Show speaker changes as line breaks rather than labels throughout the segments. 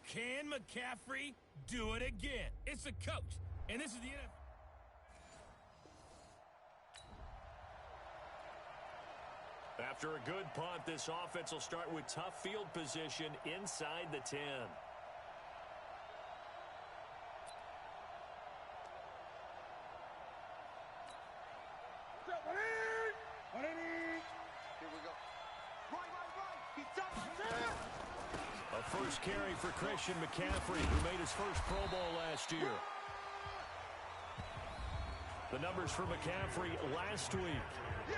Can McCaffrey do it again? It's a coach, and this is the NFL.
After a good punt, this offense will start with tough field position inside the 10.
Here we go. Right. He's done right there.
A first carry for Christian McCaffrey, who made his first Pro Bowl last year. The numbers for McCaffrey last week.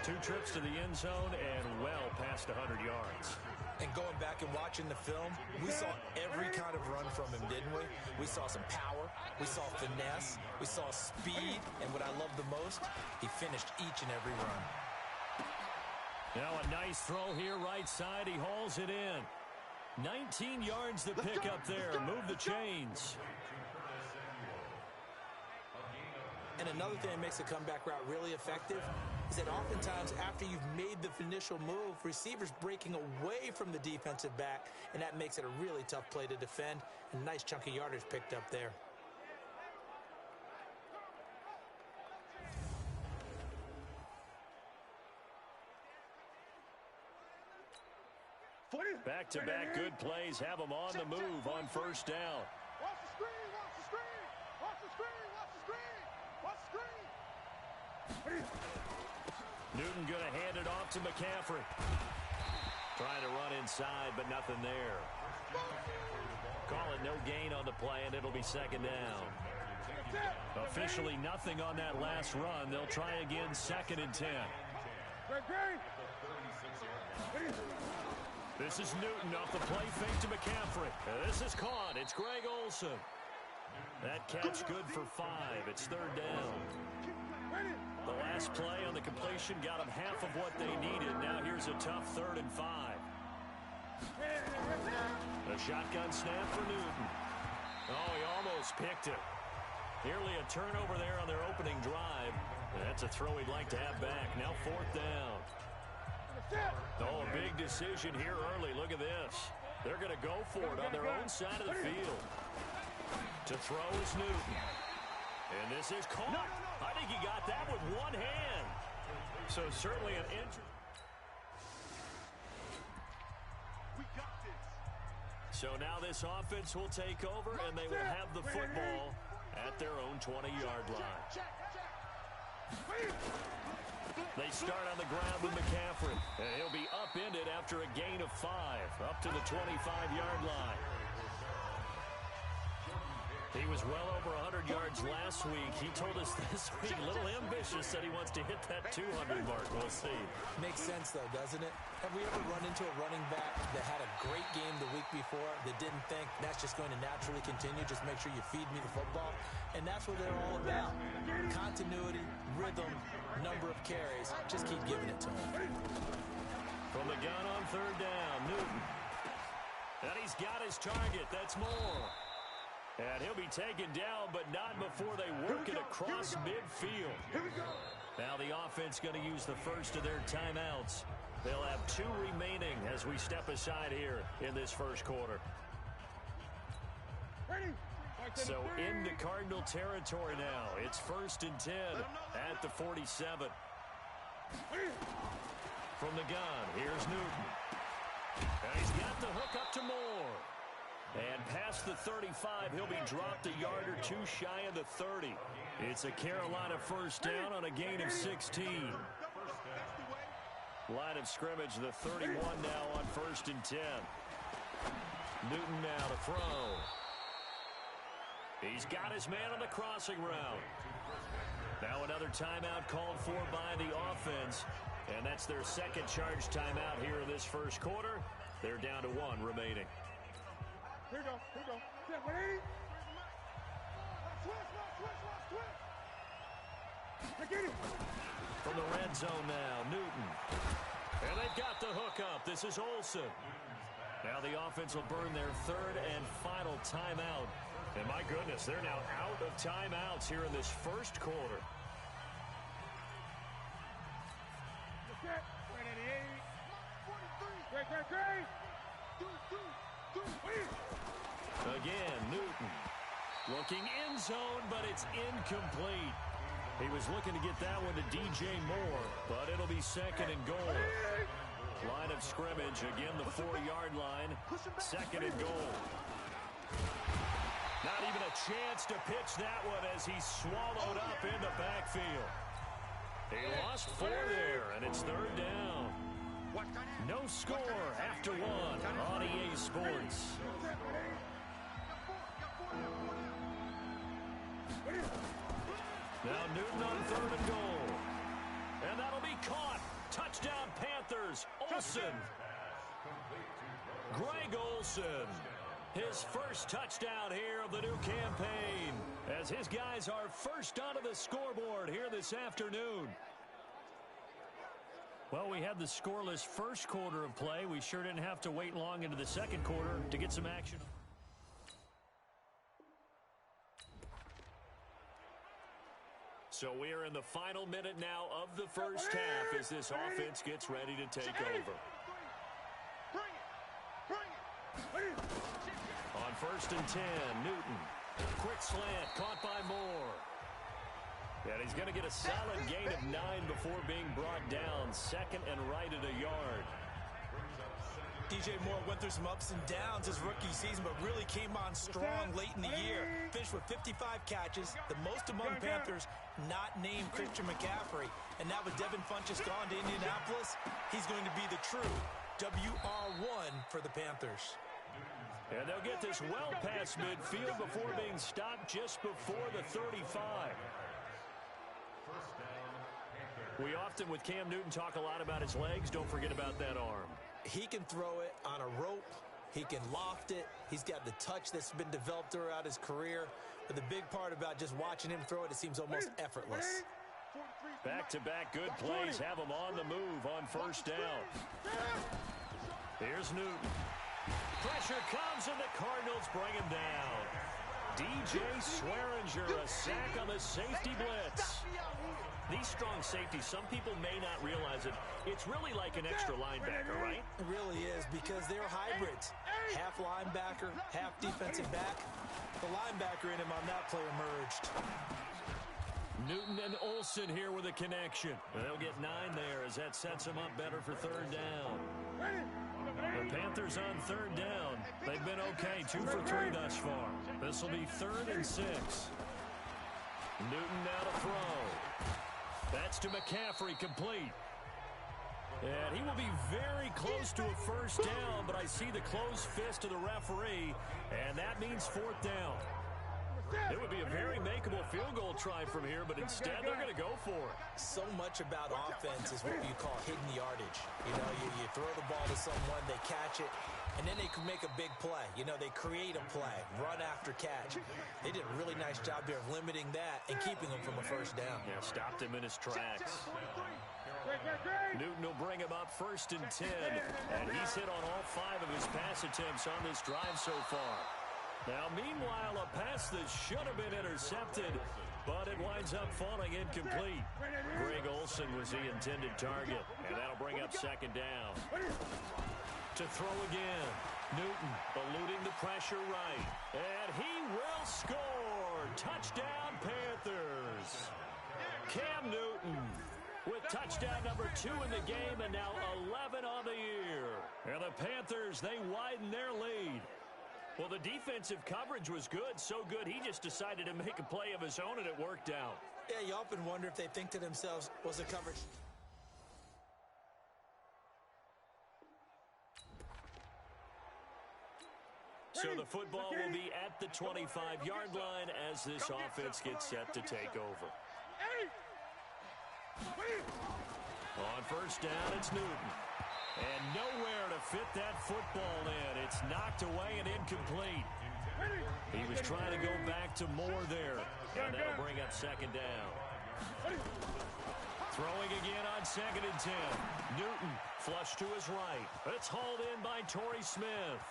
2 trips to the end zone and well past 100 yards.
And going back and watching the film, we saw every kind of run from him, didn't we? We saw some power, we saw finesse, we saw speed, and what I love the most, he finished each and every run.
Now a nice throw here right side. He hauls it in. 19 yards to pick up there. Move the chains.
And another thing that makes a comeback route really effective is that oftentimes after you've made the initial move, receivers breaking away from the defensive back, and that makes it a really tough play to defend. A nice chunk of yardage picked up there.
Back-to-back good plays have them on the move on first down.
Watch the screen.
Newton going to hand it off to McCaffrey. Trying to run inside, but nothing there. Call it no gain on the play, and it'll be second down. Officially nothing on that last run. They'll try again, 2nd and 10. This is Newton off the play fake to McCaffrey. This is caught. It's Greg Olsen. That catch good for 5. It's 3rd down. The last play on the completion got them half of what they needed. Now here's a tough 3rd and 5. A shotgun snap for Newton. Oh, he almost picked it. Nearly a turnover there on their opening drive. That's a throw he'd like to have back. Now 4th down. Oh, a big decision here early. Look at this. They're going to go for it on their own side of the field. To throw is Newton. And this is caught. I think he got that with one hand. So certainly an injury. So now this offense will take over, and they will have the football at their own 20-yard line. They start on the ground with McCaffrey. And he'll be upended after a gain of 5, up to the 25-yard line. He was well over 100 yards last week. He told us this week, a little ambitious, said he wants to hit that 200 mark. We'll see.
Makes sense, though, doesn't it? Have we ever run into a running back that had a great game the week before that didn't think that's just going to naturally continue? Just make sure you feed me the football. And that's what they're all about. Continuity, rhythm, number of carries. Just keep giving it to him.
From the gun on 3rd down, Newton. And he's got his target. That's more. And he'll be taken down, but not before they work it across midfield. Now the offense going to use the first of their timeouts. They'll have 2 remaining as we step aside here in this first quarter. So into Cardinal territory now. It's 1st and 10 at the 47. From the gun, here's Newton. And he's got the hook up to Moore. And past the 35, he'll be dropped a yard or 2 shy of the 30. It's a Carolina first down on a gain of 16. Line of scrimmage, the 31 now on 1st and 10. Newton now to throw. He's got his man on the crossing route. Now another timeout called for by the offense. And that's their second charge timeout here in this first quarter. They're down to 1 remaining.
Here we go. Ready? Switch. Get it.
From the red zone now, Newton. And they've got the hook up. This is Olsen. Now the offense will burn their 3rd and final timeout. And my goodness, they're now out of timeouts here in this first quarter.
Great. 43. Great.
Again, Newton. Looking end zone, but it's incomplete. He was looking to get that one to DJ Moore, but it'll be second and goal. Line of scrimmage, again the 4-yard line. Second and goal. Not even a chance to pitch that one as he's swallowed up in the backfield. He lost 4 there, and it's third down. No score after 1 on EA Sports. Now Newton on third and goal. And that'll be caught. Touchdown Panthers. Olsen. Greg Olsen. His first touchdown here of the new campaign, as his guys are first onto the scoreboard here this afternoon. Well, we had the scoreless first quarter of play. We sure didn't have to wait long into the second quarter to get some action. So we are in the final minute now of the first half as this offense gets ready to take over. On first and 10, Newton. Quick slant, caught by Moore. And he's going to get a solid gain of 9 before being brought down. Second and right at a yard.
DJ Moore went through some ups and downs his rookie season, but really came on strong late in the year. Finished with 55 catches, the most among Panthers not named Christian McCaffrey. And now with Devin Funchess gone to Indianapolis, he's going to be the true WR1 for the Panthers.
And they'll get this well past midfield before being stopped just before the 35. We often, with Cam Newton, talk a lot about his legs. Don't forget about that arm.
He can throw it on a rope. He can loft it. He's got the touch that's been developed throughout his career. But the big part about just watching him throw it, it seems almost effortless.
Back-to-back good plays have him on the move on first down. Here's Newton. Pressure comes, and the Cardinals bring him down. DJ Swearinger, a sack on the safety blitz. These strong safeties, some people may not realize it. It's really like an extra linebacker, right?
It really is, because they're hybrids. Half linebacker, half defensive back. The linebacker in him on that play emerged.
Newton and Olsen here with a connection. They'll get 9 there as that sets them up better for third down. The Panthers on third down. They've been okay, 2 for 3 thus far. This will be 3rd and 6. Newton now to throw. That's to McCaffrey, complete. And he will be very close to a first down, but I see the closed fist of the referee, and that means 4th down. It would be a very makeable field goal try from here, but instead they're going to go for it.
So much about offense is what you call hidden yardage. You know, you throw the ball to someone, they catch it, and then they can make a big play. You know, they create a play, run after catch. They did a really nice job here of limiting that and keeping him from a first down.
Yeah, stopped him in his tracks. Newton will bring him up 1st and 10, and he's hit on all 5 of his pass attempts on this drive so far. Now, meanwhile, a pass that should have been intercepted, but it winds up falling incomplete. Greg Olsen was the intended target, and that'll bring up 2nd down. To throw again. Newton eluding the pressure right, and he will score. Touchdown, Panthers. Cam Newton with touchdown number 2 in the game, and now 11 on the year. And the Panthers, they widen their lead. Well, the defensive coverage was good, so good he just decided to make a play of his own, and it worked out.
Yeah, you often wonder if they think to themselves, was the coverage...
So the football will be at the 25-yard line as this offense gets set to take over. On first down, it's Newton. And nowhere to fit that football in. It's knocked away and incomplete. He was trying to go back to Moore there. And that'll bring up 2nd down. Throwing again on 2nd and 10. Newton flush to his right. It's hauled in by Torrey Smith.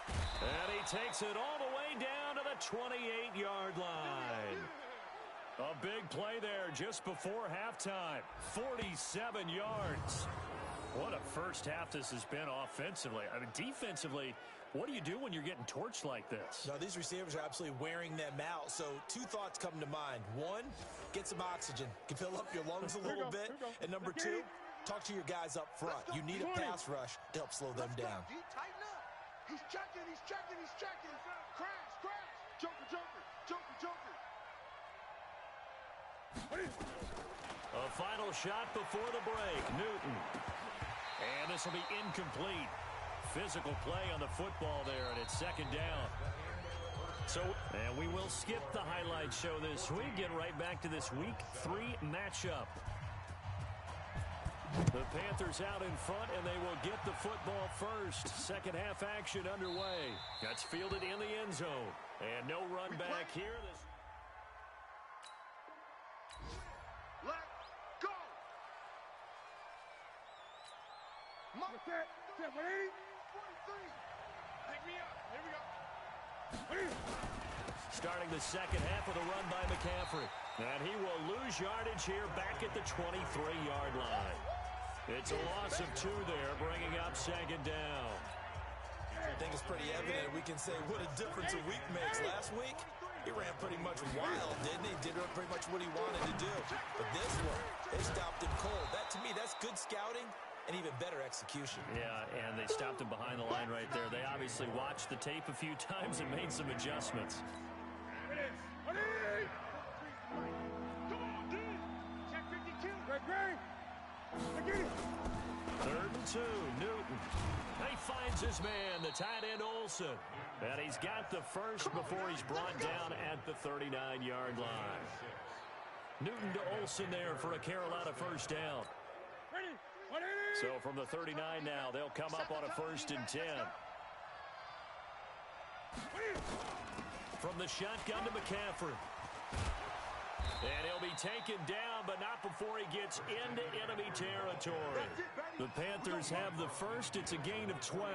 And he takes it all the way down to the 28-yard line. A big play there just before halftime. 47 yards. What a first half this has been offensively. I mean, defensively, what do you do when you're getting torched like this?
No, these receivers are absolutely wearing them out. So two thoughts come to mind. One, get some oxygen. Can fill up your lungs a little bit. And number two, talk to your guys up front. You need a pass rush to help slow them down.
Tighten up. He's checking, he's checking, he's checking. Crash, crash. Joker, joker, joker, joker.
A final shot before the break. Newton. And this will be incomplete. Physical play on the football there, and it's second down. And we will skip the highlight show this week. Get right back to this Week 3 matchup. The Panthers out in front, and they will get the football first. Second half action underway. That's fielded in the end zone. And no run back here.
Let go. Mark that. 43. Pick me up. Here we go.
Starting the second half with a run by McCaffrey. And he will lose yardage here back at the 23-yard line. It's a loss of 2 there, bringing up second down.
I think it's pretty evident. We can say what a difference a week makes. Last week, he ran pretty much wild, didn't he? Did pretty much what he wanted to do. But this one, they stopped him cold. That, to me, that's good scouting and even better execution.
Yeah, and they stopped him behind the line right there. They obviously watched the tape a few times and made some adjustments.
Come on, dude. Check 52. Great.
Third and 2, Newton. He finds his man, the tight end Olsen. And he's got the first before he's brought down at the 39-yard line. Newton to Olsen there for a Carolina first down. So from the 39 now, they'll come up on a 1st and 10. From the shotgun to McCaffrey. And he'll be taken down, but not before he gets into enemy territory. The Panthers have the first. It's a gain of 12.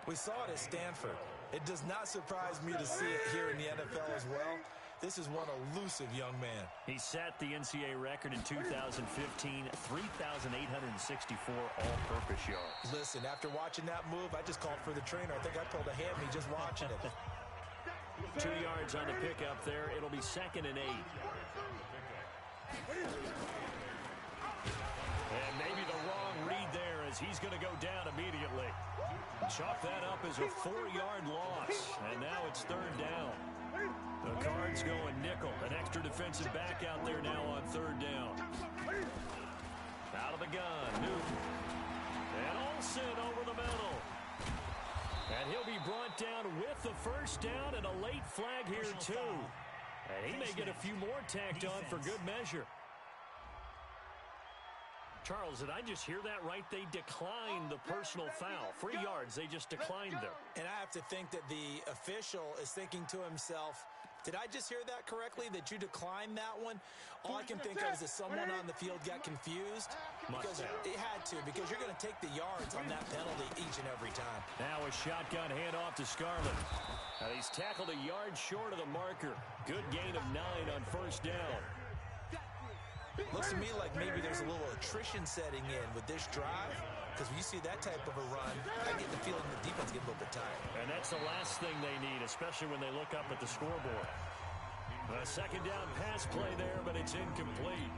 We saw it at Stanford. It does not surprise me to see it here in the NFL as well. This is one elusive young man.
He set the NCAA record in 2015, 3,864 all-purpose yards.
Listen, after watching that move, I just called for the trainer. I think I pulled a hammy just watching it.
2 yards on the pickup there. It'll be 2nd and 8. And maybe the wrong read there as he's going to go down immediately. Chalk that up as a 4-yard loss. And now it's 3rd down. The Cards going nickel. An extra defensive back out there now on 3rd down. Out of the gun, Newton. And Olsen over the middle. And he'll be brought down with the first down and a late flag here too. And he may get a few more tacked on for good measure. Charles, did I just hear that right? They declined the personal foul. 3 yards, they just declined them.
And I have to think that the official is thinking to himself, did I just hear that correctly, that you declined that one? All I can think of is that someone on the field got confused. Because it had to, because you're going to take the yards on that penalty each and every time.
Now a shotgun handoff to Scarlett. Now he's tackled a yard short of the marker. Good gain of 9 on 1st down.
Looks to me like maybe there's a little attrition setting in with this drive. Because when you see that type of a run, I get the feeling the defense get a little bit tired.
And that's the last thing they need, especially when they look up at the scoreboard. A 2nd down pass play there, but it's incomplete.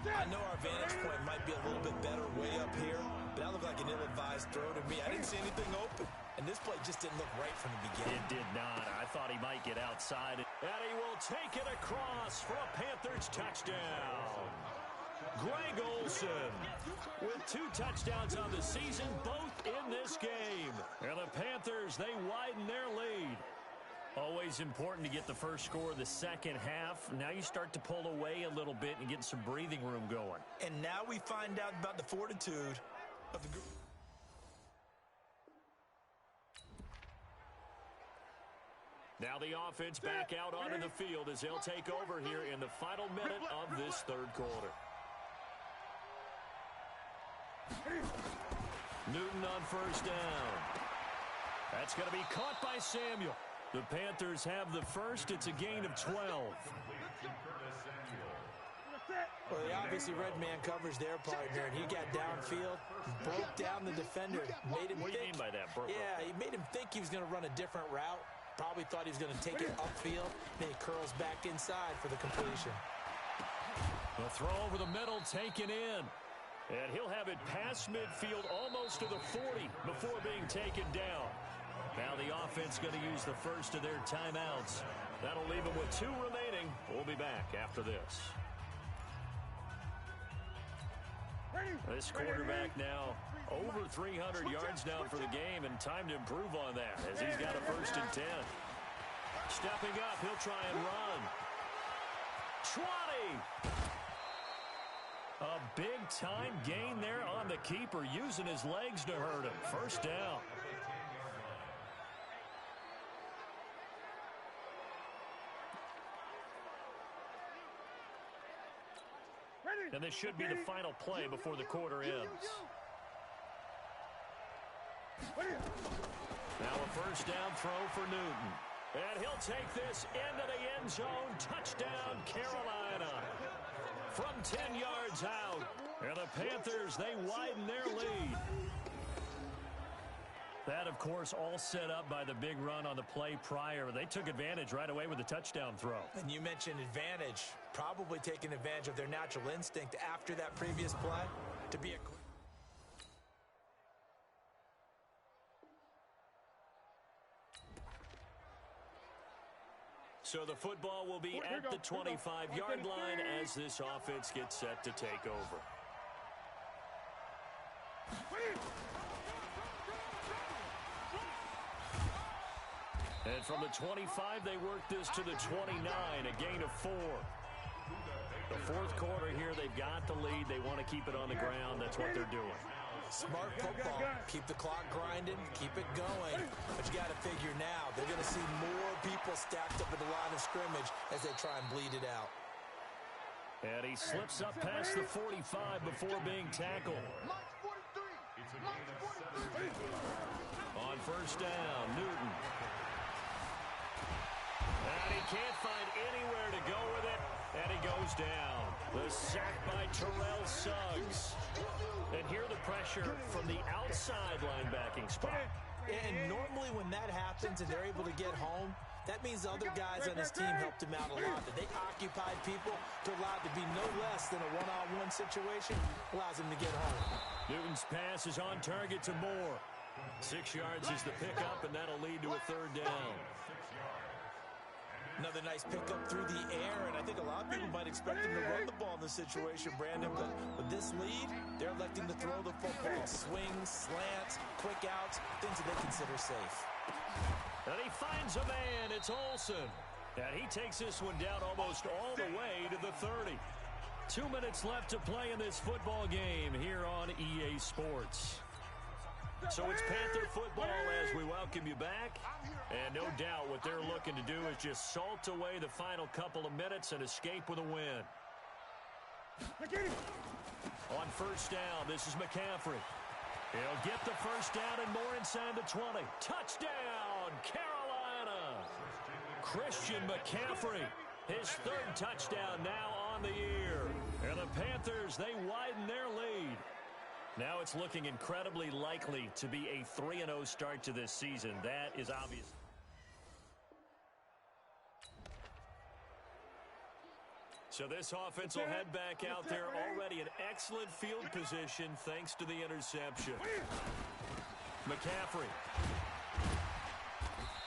I know our vantage point might be a little bit better way up here, but that looked like an ill-advised throw to me. I didn't see anything open, and this play just didn't look right from the beginning.
It did not. I thought he might get outside. And he will take it across for a Panthers touchdown. Greg Olsen with 2 touchdowns on the season, both in this game. And the Panthers, they widen their lead. Always important to get the first score of the second half. Now you start to pull away a little bit and get some breathing room going.
And now we find out about the fortitude of the group.
Now the offense back out onto the field as they'll take over here in the final minute of this 3rd quarter. Newton on 1st down. That's going to be caught by Samuel. The Panthers have the first. It's a gain of 12.
Well, they obviously read man coverage their partner, and he got downfield, broke down the defender, made him
What do you mean by that, broke?
Yeah, he made him think he was going to run a different route. Probably thought he was going to take it upfield. Then he curls back inside for the completion.
The throw over the middle taken in. And he'll have it past midfield almost to the 40 before being taken down. Now the offense going to use the first of their timeouts. That'll leave them with 2 remaining. We'll be back after this. This quarterback now over 300 yards now for the game, and time to improve on that as he's got a 1st and 10. Stepping up, he'll try and run. 20! A big-time gain there on the keeper, using his legs to hurt him. 1st down. And this should be the final play before the quarter ends. Now a 1st down throw for Newton. And he'll take this into the end zone. Touchdown, Carolina. From 10 yards out. And the Panthers, they widen their lead. That, of course, all set up by the big run on the play prior. They took advantage right away with the touchdown throw.
And you mentioned advantage. Probably taking advantage of their natural instinct after that previous play to be a...
So the football will be at the 25-yard line as this offense gets set to take over. And from the 25, they work this to the 29, a gain of 4. The 4th quarter here, they've got the lead. They want to keep it on the ground. That's what they're doing.
Smart football. Keep the clock grinding. Keep it going. But you got to figure now, they're going to see more people stacked up at the line of scrimmage as they try and bleed it out.
And he slips up past the 45 before being tackled. On 1st down, Newton. And he can't find anywhere to go with it, and he goes down. The sack by Terrell Suggs. And here the pressure from the outside linebacking spot.
And normally when that happens and they're able to get home, that means the other guys on his team helped him out a lot. That they occupied people to allow it to be no less than a one-on-one situation, allows him to get home.
Newton's pass is on target to Moore. 6 yards is the pickup, and that'll lead to a 3rd down.
Another nice pickup through the air, and I think a lot of people might expect him to run the ball in this situation, Brandon, but with this lead, they're electing to throw the football. Swings, slants, quick outs, things that they consider safe.
And he finds a man. It's Olsen. And he takes this one down almost all the way to the 30. 2 minutes left to play in this football game here on EA Sports. So it's Panther football as we welcome you back. And no doubt what they're looking to do is just salt away the final couple of minutes and escape with a win. On 1st down, this is McCaffrey. He'll get the 1st down and more inside the 20. Touchdown, Carolina! Christian McCaffrey, his 3rd touchdown now on the year. And the Panthers, they widen their lead. Now it's looking incredibly likely to be a 3-0 start to this season. That is obvious. So this offense will head back out there already in excellent field position thanks to the interception. McCaffrey.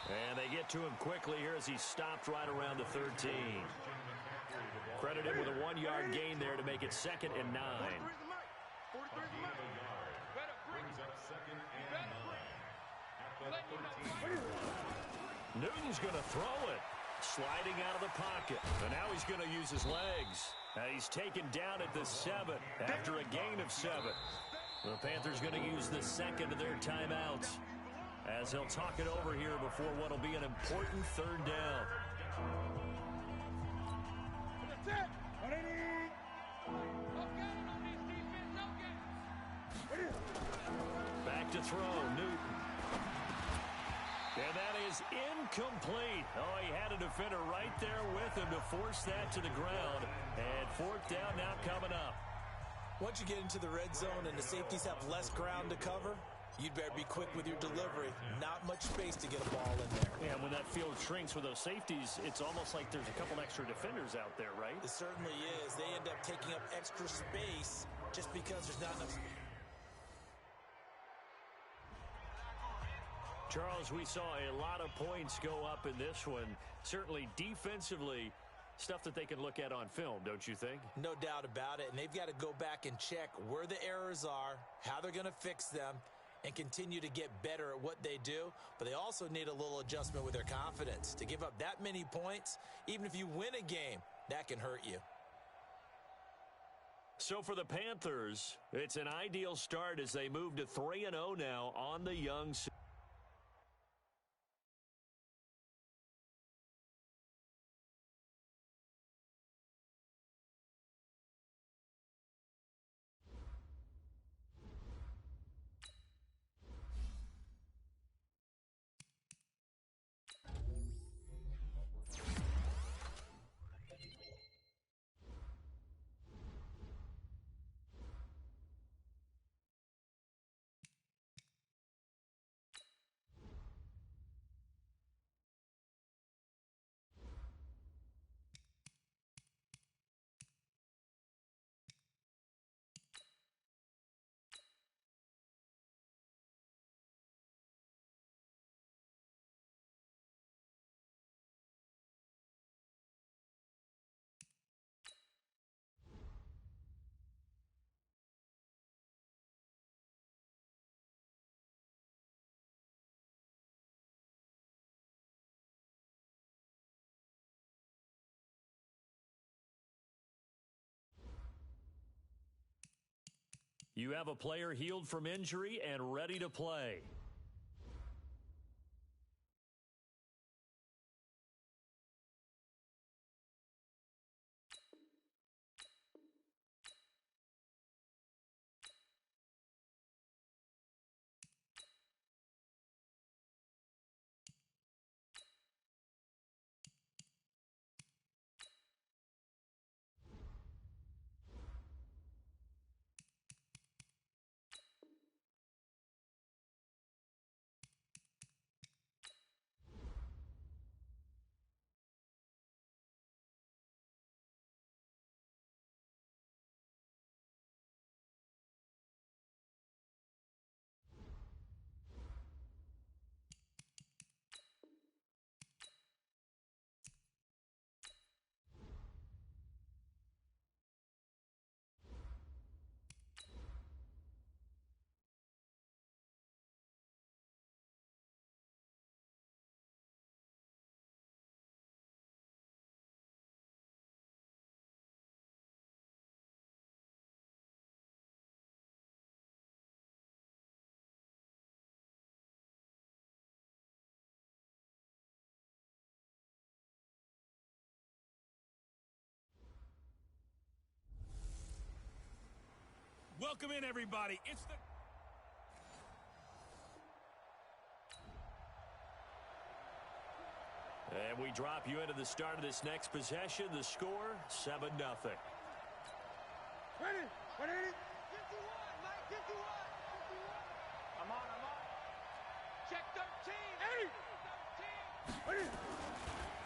And they get to him quickly here as he stopped right around the 13. Credit him with a 1-yard gain there to make it 2nd and 9. Newton's going to throw it. Sliding out of the pocket. And now he's going to use his legs. Now he's taken down at the 7 after a gain of 7. The Panthers going to use the 2nd of their timeouts as they'll talk it over here before what will be an important 3rd down. Back to throw, Newton. And that is incomplete. Oh, he had a defender right there with him to force that to the ground. And fourth down now coming up.
Once you get into the red zone and the safeties have less ground to cover, you'd better be quick with your delivery. Not much space to get a ball in there.
Yeah, when that field shrinks with those safeties, it's almost like there's a couple extra defenders out there, right?
It certainly is. They end up taking up extra space just because there's not enough space.
Charles, we saw a lot of points go up in this one. Certainly defensively, stuff that they can look at on film, don't you think?
No doubt about it. And they've got to go back and check where the errors are, how they're going to fix them, and continue to get better at what they do. But they also need a little adjustment with their confidence. To give up that many points, even if you win a game, that can hurt you.
So for the Panthers, it's an ideal start as they move to 3-0 now on the young season. You have a player healed from injury and ready to play.
Welcome in, everybody. It's the...
And we drop you into the start of this next possession. The score, 7-0.
Ready? 180. Mike, 51. I'm on. Check 13. 8. 13.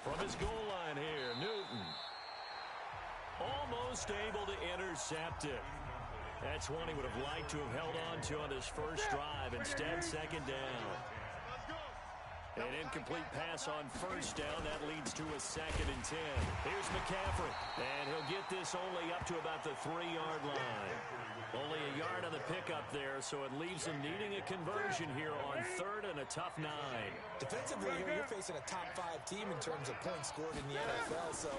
From his goal line here, Newton. Almost able to intercept it. That's one he would have liked to have held on to on his first drive. Instead, second down. An incomplete pass on first down. That leads to a 2nd and 10. Here's McCaffrey. And he'll get this only up to about the 3-yard line. Only a yard on the pickup there, so it leaves him needing a conversion here on 3rd and a tough 9.
Defensively here, you're facing a top 5 team in terms of points scored in the NFL. So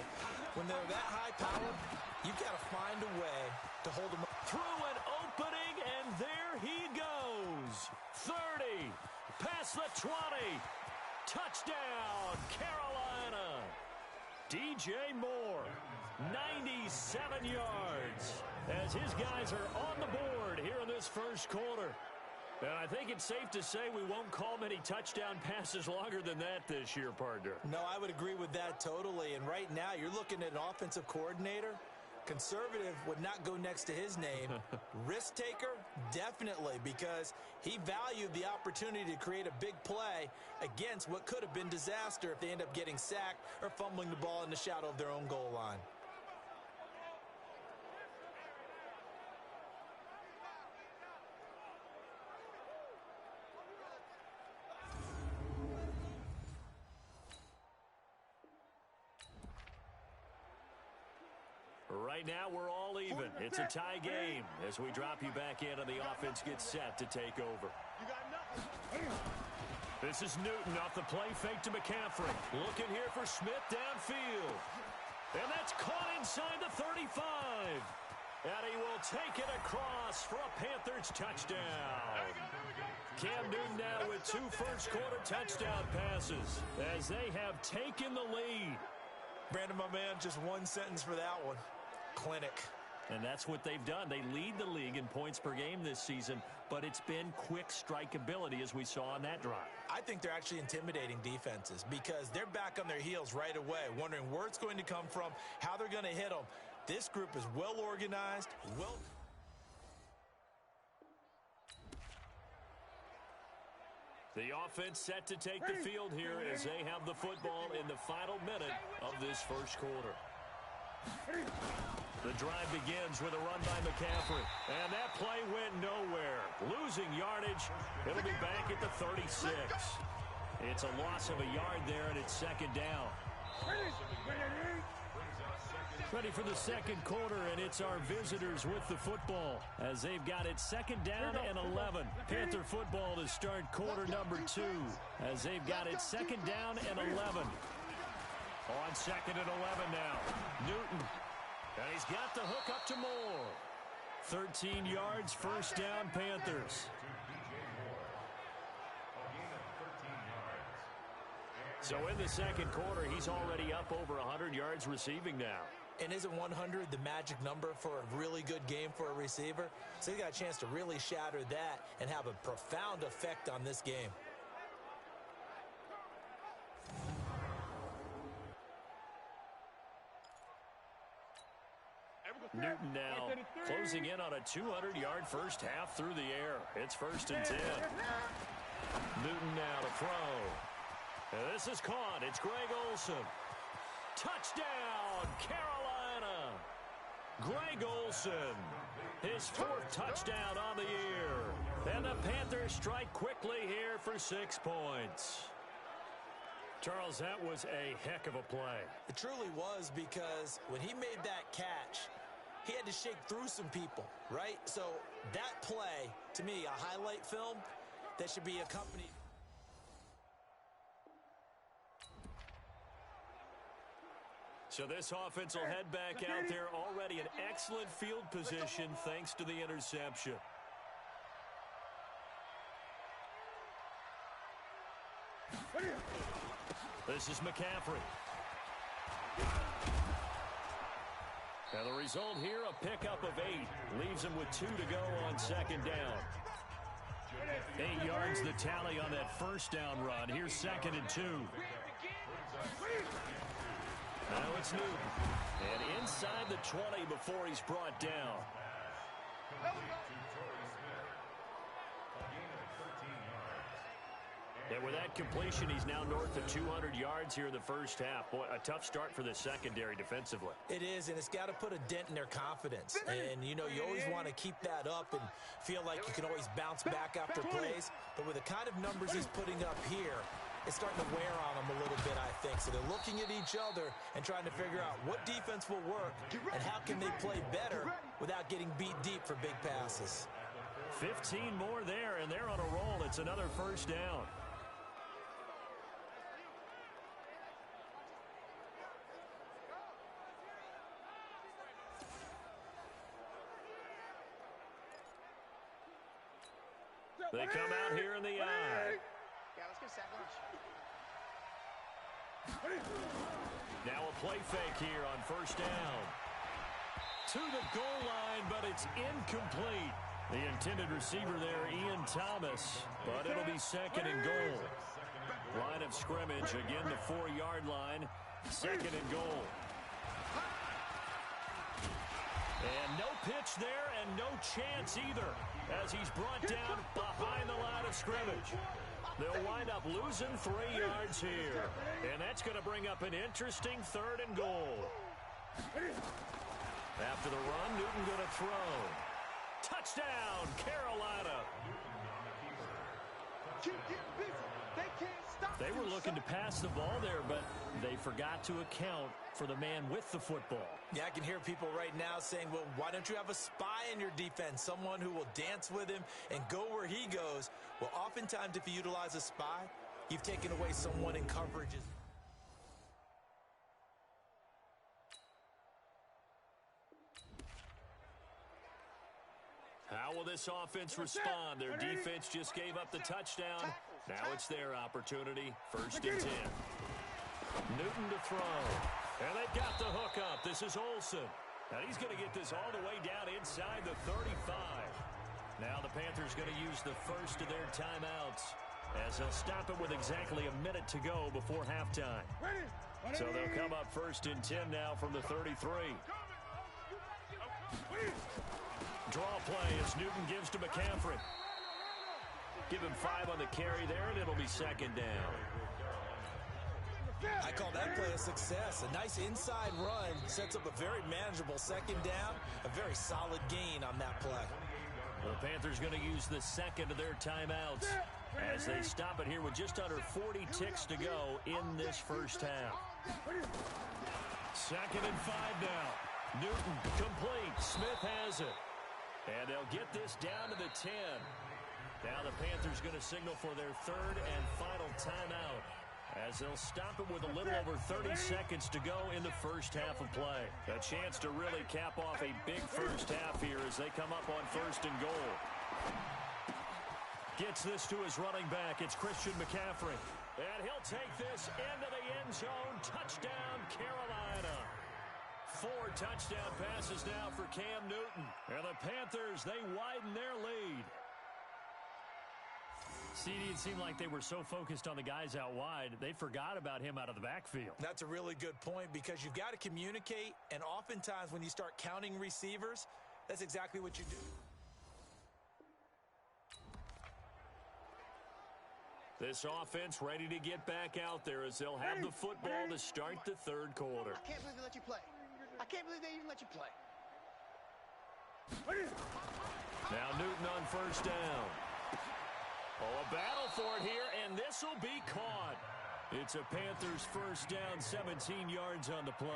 when they're that high powered, you've got to find a way to hold them up.
Through an opening, and there he goes. 30, past the 20. Touchdown, Carolina. DJ Moore, 97 yards, as his guys are on the board here in this first quarter. And I think it's safe to say we won't call many touchdown passes longer than that this year, partner.
No, I would agree with that totally. And right now, you're looking at an offensive coordinator. Conservative would not go next to his name. Risk taker, definitely, because he valued the opportunity to create a big play against what could have been disaster if they end up getting sacked or fumbling the ball in the shadow of their own goal line.
Right now, we're all even. It's a tie game as we drop you back in and the offense gets set to take over. This is Newton off the play fake to McCaffrey. Looking here for Smith downfield. And that's caught inside the 35. And he will take it across for a Panthers touchdown. Cam Newton now with 2 first-quarter touchdown passes as they have taken the lead.
Brandon, my man, just one sentence for that one. Clinic.
And that's what they've done. They lead the league in points per game this season, but it's been quick strikeability as we saw on that drive.
I think they're actually intimidating defenses because they're back on their heels right away, wondering where it's going to come from, how they're going to hit them. This group is well organized,
The offense set to take the field here as they have the football in the final minute of this first quarter. The drive begins with a run by McCaffrey. And that play went nowhere. Losing yardage. It'll be back at the 36. It's a loss of a yard there, and it's second down. Ready for the second quarter, and it's our visitors with the football as they've got it second down and 11. Panther football to start quarter number 2 as they've got it second down and 11. On second and 11 now. Newton. And he's got the hook up to Moore. 13 yards, first down, Panthers. So in the second quarter, he's already up over 100 yards receiving now.
And isn't 100 the magic number for a really good game for a receiver? So he got a chance to really shatter that and have a profound effect on this game.
Newton now closing in on a 200-yard first half through the air. It's first and 10. Newton now to throw. And this is caught. It's Greg Olsen. Touchdown, Carolina. Greg Olsen, his 4th touchdown on the year. And the Panthers strike quickly here for 6 points. Charles, that was a heck of a play.
It truly was, because when he made that catch, he had to shake through some people, right? So that play, to me, a highlight film that should be accompanied.
So this offense will head back out there, already in excellent field position thanks to the interception. This is McCaffrey. And the result here, a pickup of 8. Leaves him with 2 to go on second down. 8 yards the tally on that first down run. Here's second and 2. Now it's Newton. And inside the 20 before he's brought down. And with that completion, he's now north of 200 yards here in the first half. Boy, a tough start for the secondary defensively.
It is, and it's got to put a dent in their confidence. And, you know, you always want to keep that up and feel like you can always bounce back after plays. But with the kind of numbers he's putting up here, it's starting to wear on them a little bit, I think. So they're looking at each other and trying to figure out what defense will work and how can they play better without getting beat deep for big passes.
15 more there, and they're on a roll. It's another first down. They come out here in the eye.
Yeah, let's get a sack lunch.
Now a play fake here on first down. To the goal line, but it's incomplete. The intended receiver there, Ian Thomas, but it'll be second and goal. Line of scrimmage, again the 4-yard line, second and goal. And no pitch there and no chance either as he's brought down behind the line of scrimmage. They'll wind up losing 3 yards here. And that's going to bring up an interesting third and goal. After the run, Newton going to throw. Touchdown, Carolina.
Keep getting busy. They can't stop.
They were looking to pass the ball there, but they forgot to account for the man with the football.
Yeah, I can hear people right now saying, well, why don't you have a spy in your defense, someone who will dance with him and go where he goes? Well, oftentimes if you utilize a spy, you've taken away someone in coverage.
How will this offense respond? Their defense just gave up the touchdown. Now it's their opportunity. First and 10. Newton to throw. And they've got the hook up. This is Olsen. Now he's going to get this all the way down inside the 35. Now the Panthers going to use the first of their timeouts as they'll stop it with exactly a minute to go before halftime. So they'll come up first and 10 now from the 33. Draw play as Newton gives to McCaffrey. Give him 5 on the carry there, and it'll be second down.
I call that play a success. A nice inside run sets up a very manageable second down. A very solid gain on that play.
The Panthers going to use the second of their timeouts as they stop it here with just under 40 ticks to go in this first half. Second and 5 now. Newton complete. Smith has it. And they'll get this down to the 10. Now the Panthers going to signal for their third and final timeout as they'll stop it with a little over 30 seconds to go in the first half of play. A chance to really cap off a big first half here as they come up on first and goal. Gets this to his running back. It's Christian McCaffrey. And he'll take this into the end zone. Touchdown, Carolina. 4 touchdown passes now for Cam Newton. And the Panthers, they widen their lead. CD, it seemed like they were so focused on the guys out wide, they forgot about him out of the backfield.
That's a really good point because you've got to communicate, and oftentimes when you start counting receivers, that's exactly what you do.
This offense ready to get back out there as they'll have the football to start the third quarter.
I can't believe they let you play. I can't believe they even let you play.
Now Newton on first down. Oh, a battle for it here, and this will be caught. It's a Panthers first down, 17 yards on the play.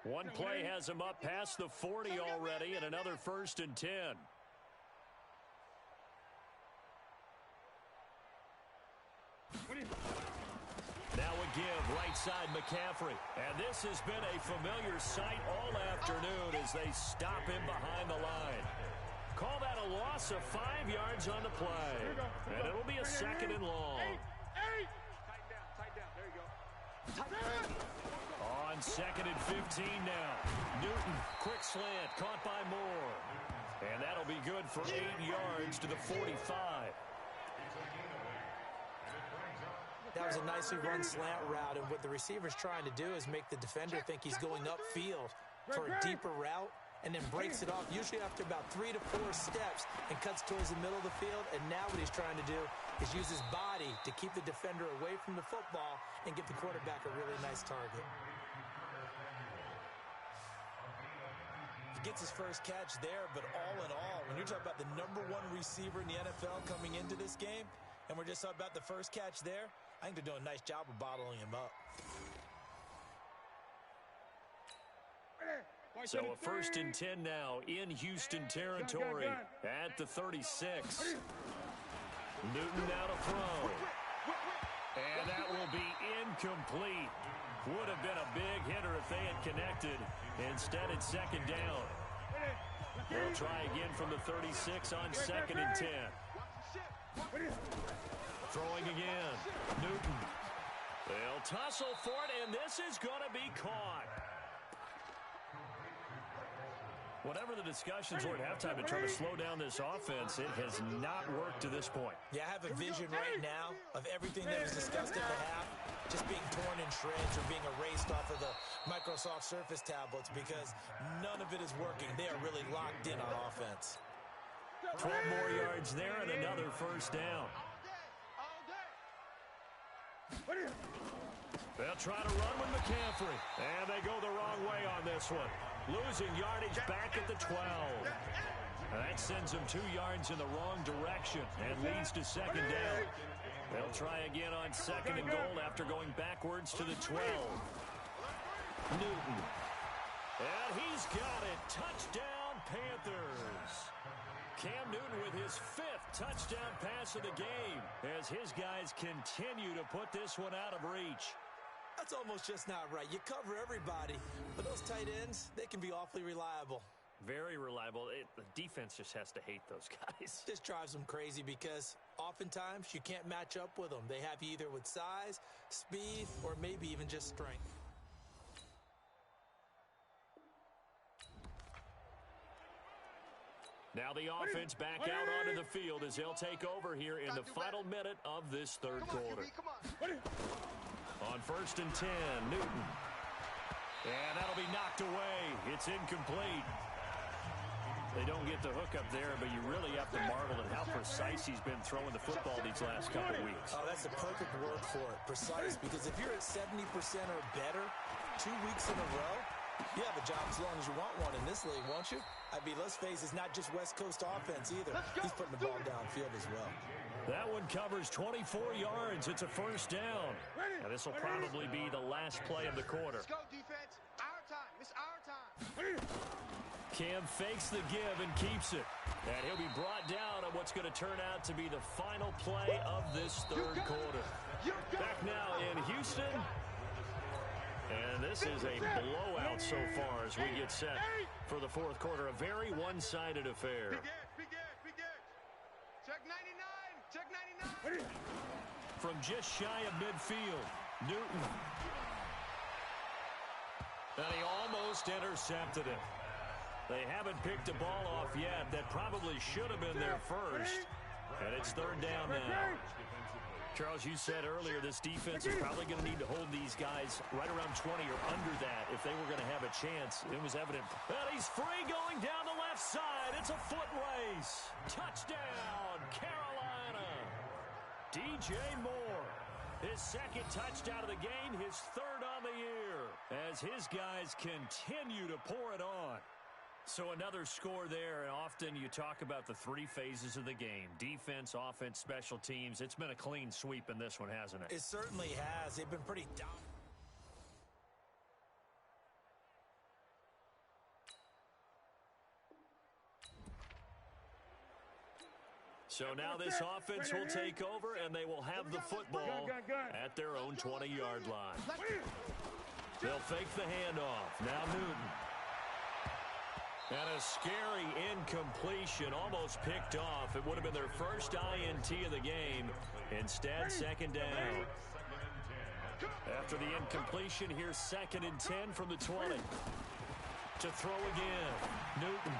One play has him up past the 40 already, and another first and 10. Now a give, right side McCaffrey. And this has been a familiar sight all afternoon as they stop him behind the line. Call that a loss of 5 yards on the play. And it'll be a second and long.
Tighten down. There you go.
On second and 15 now. Newton, quick slant, caught by Moore. And that'll be good for 8 yards to the 45.
That was a nicely run slant route, and what the receiver's trying to do is make the defender think he's going upfield for a deeper route, and then breaks it off, usually after about 3 to 4 steps, and cuts towards the middle of the field. And now what he's trying to do is use his body to keep the defender away from the football and give the quarterback a really nice target. He gets his first catch there, but all in all, when you're talking about the #1 receiver in the NFL coming into this game, and we're just talking about the first catch there, I think they're doing a nice job of bottling him up.
So a first and 10 now in Houston territory at the 36. Newton now to throw. And that will be incomplete. Would have been a big hitter if they had connected. Instead, it's second down. They'll try again from the 36 on 2nd and 10. Throwing again. Newton. They'll tussle for it, and this is going to be caught. Whatever the discussions were at halftime to try to slow down this offense, it has not worked to this point.
Yeah, I have a vision right now of everything that was discussed at the half just being torn in shreds or being erased off of the Microsoft Surface tablets because none of it is working. They are really locked in on offense.
12 more yards there and another first down. They'll try to run with McCaffrey. And they go the wrong way on this one. Losing yardage back at the 12. And that sends them 2 yards in the wrong direction and leads to second down. They'll try again on 2nd and goal after going backwards to the 12. Newton. And he's got it. Touchdown, Panthers. Cam Newton with his 5th touchdown pass of the game as his guys continue to put this one out of reach.
That's almost just not right. You cover everybody, but those tight ends, they can be awfully reliable.
Very reliable. The defense just has to hate those guys.
This drives them crazy because oftentimes you can't match up with them. They have you either with size, speed, or maybe even just strength.
Now the offense back out onto the field as they'll take over here in the final minute of this third quarter. On 1st and 10, Newton. And that'll be knocked away. It's incomplete. They don't get the hook up there, but you really have to marvel at how precise he's been throwing the football these last couple weeks.
Oh, that's the perfect word for it. Precise, because if you're at 70% or better 2 weeks in a row, you have a job as long as you want one in this league, won't you? I mean, let's face it, it's not just West Coast offense either. He's putting the ball downfield as well.
That one covers 24 yards. It's a first down. And this will probably be the last play of the quarter.
Let's go, defense. Our time. It's our time.
Cam fakes the give and keeps it. And he'll be brought down on what's going to turn out to be the final play of this third quarter. Back now in Houston. And this is a blowout so far as we get set for the fourth quarter. A very one-sided affair.
Big edge. Check 99. Check 99.
From just shy of midfield, Newton. And he almost intercepted it. They haven't picked a ball off yet. That probably should have been their first. And it's third down now. Charles, you said earlier this defense is probably going to need to hold these guys right around 20 or under that if they were going to have a chance. It was evident. And he's free going down the left side. It's a foot race. Touchdown, Carolina. DJ Moore. His 2nd touchdown of the game, his 3rd on the year, as his guys continue to pour it on. So another score there, and often you talk about the 3 phases of the game. Defense, offense, special teams. It's been a clean sweep in this one, hasn't it?
It certainly has. They've been pretty dominant.
So now this offense will take over, and they will have the football at their own 20-yard line. They'll fake the handoff. Now Newton. And a scary incompletion, almost picked off. It would have been their first INT of the game. Instead, second down. After the incompletion, here's 2nd and 10 from the 20. To throw again, Newton.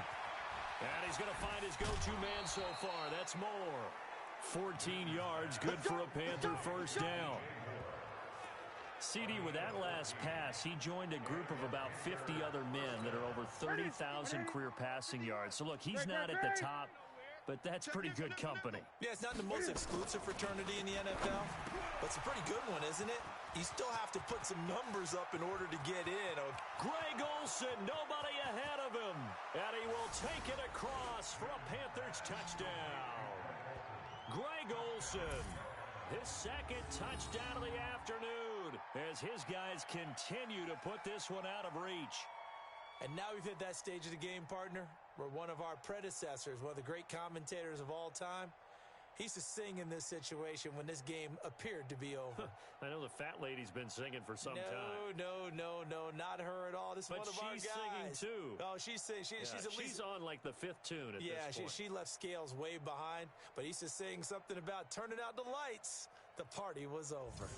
And he's going to find his go-to man so far. That's Moore. 14 yards, good for a Panther first down. CD, with that last pass, he joined a group of about 50 other men that are over 30,000 career passing yards. So, look, he's not at the top, but that's pretty good company.
Yeah, it's not the most exclusive fraternity in the NFL, but it's a pretty good one, isn't it? You still have to put some numbers up in order to get in.
Greg Olsen, nobody ahead of him. And he will take it across for a Panthers touchdown. Greg Olsen, his 2nd touchdown of the afternoon as his guys continue to put this one out of reach.
And now we've hit that stage of the game, partner, where one of our predecessors, one of the great commentators of all time, He's to sing in this situation when this game appeared to be over.
I know the fat lady's been singing for some time.
No, not her at all. This is one of our guys.
But she's singing, too.
Oh, she's singing. She's
on, like, the 5th tune at this point.
She left Scales way behind, but he's just saying something about turning out the lights. The party was over.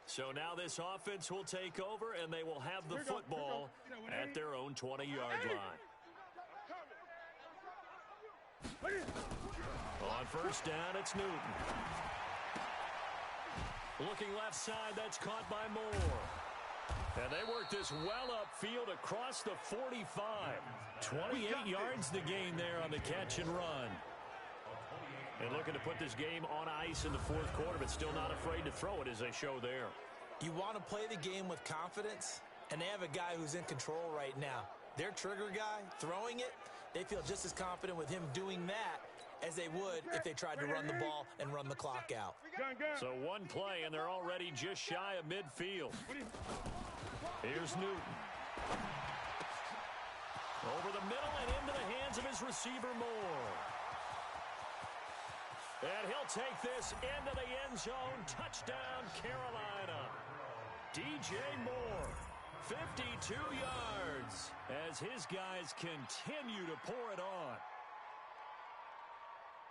So now this offense will take over, and they will have the football at their own 20-yard line. On first down, it's Newton. Looking left side, that's caught by Moore. And they work this well upfield across the 45. 28 yards the gain there on the catch and run. And looking to put this game on ice in the fourth quarter, but still not afraid to throw it as they show there.
You want to play the game with confidence, and they have a guy who's in control right now. Their trigger guy, throwing it, they feel just as confident with him doing that as they would if they tried to run the ball and run the clock out.
So one play, and they're already just shy of midfield. Here's Newton. Over the middle and into the hands of his receiver, Moore. And he'll take this into the end zone. Touchdown, Carolina. DJ Moore, 52 yards, as his guys continue to pour it on.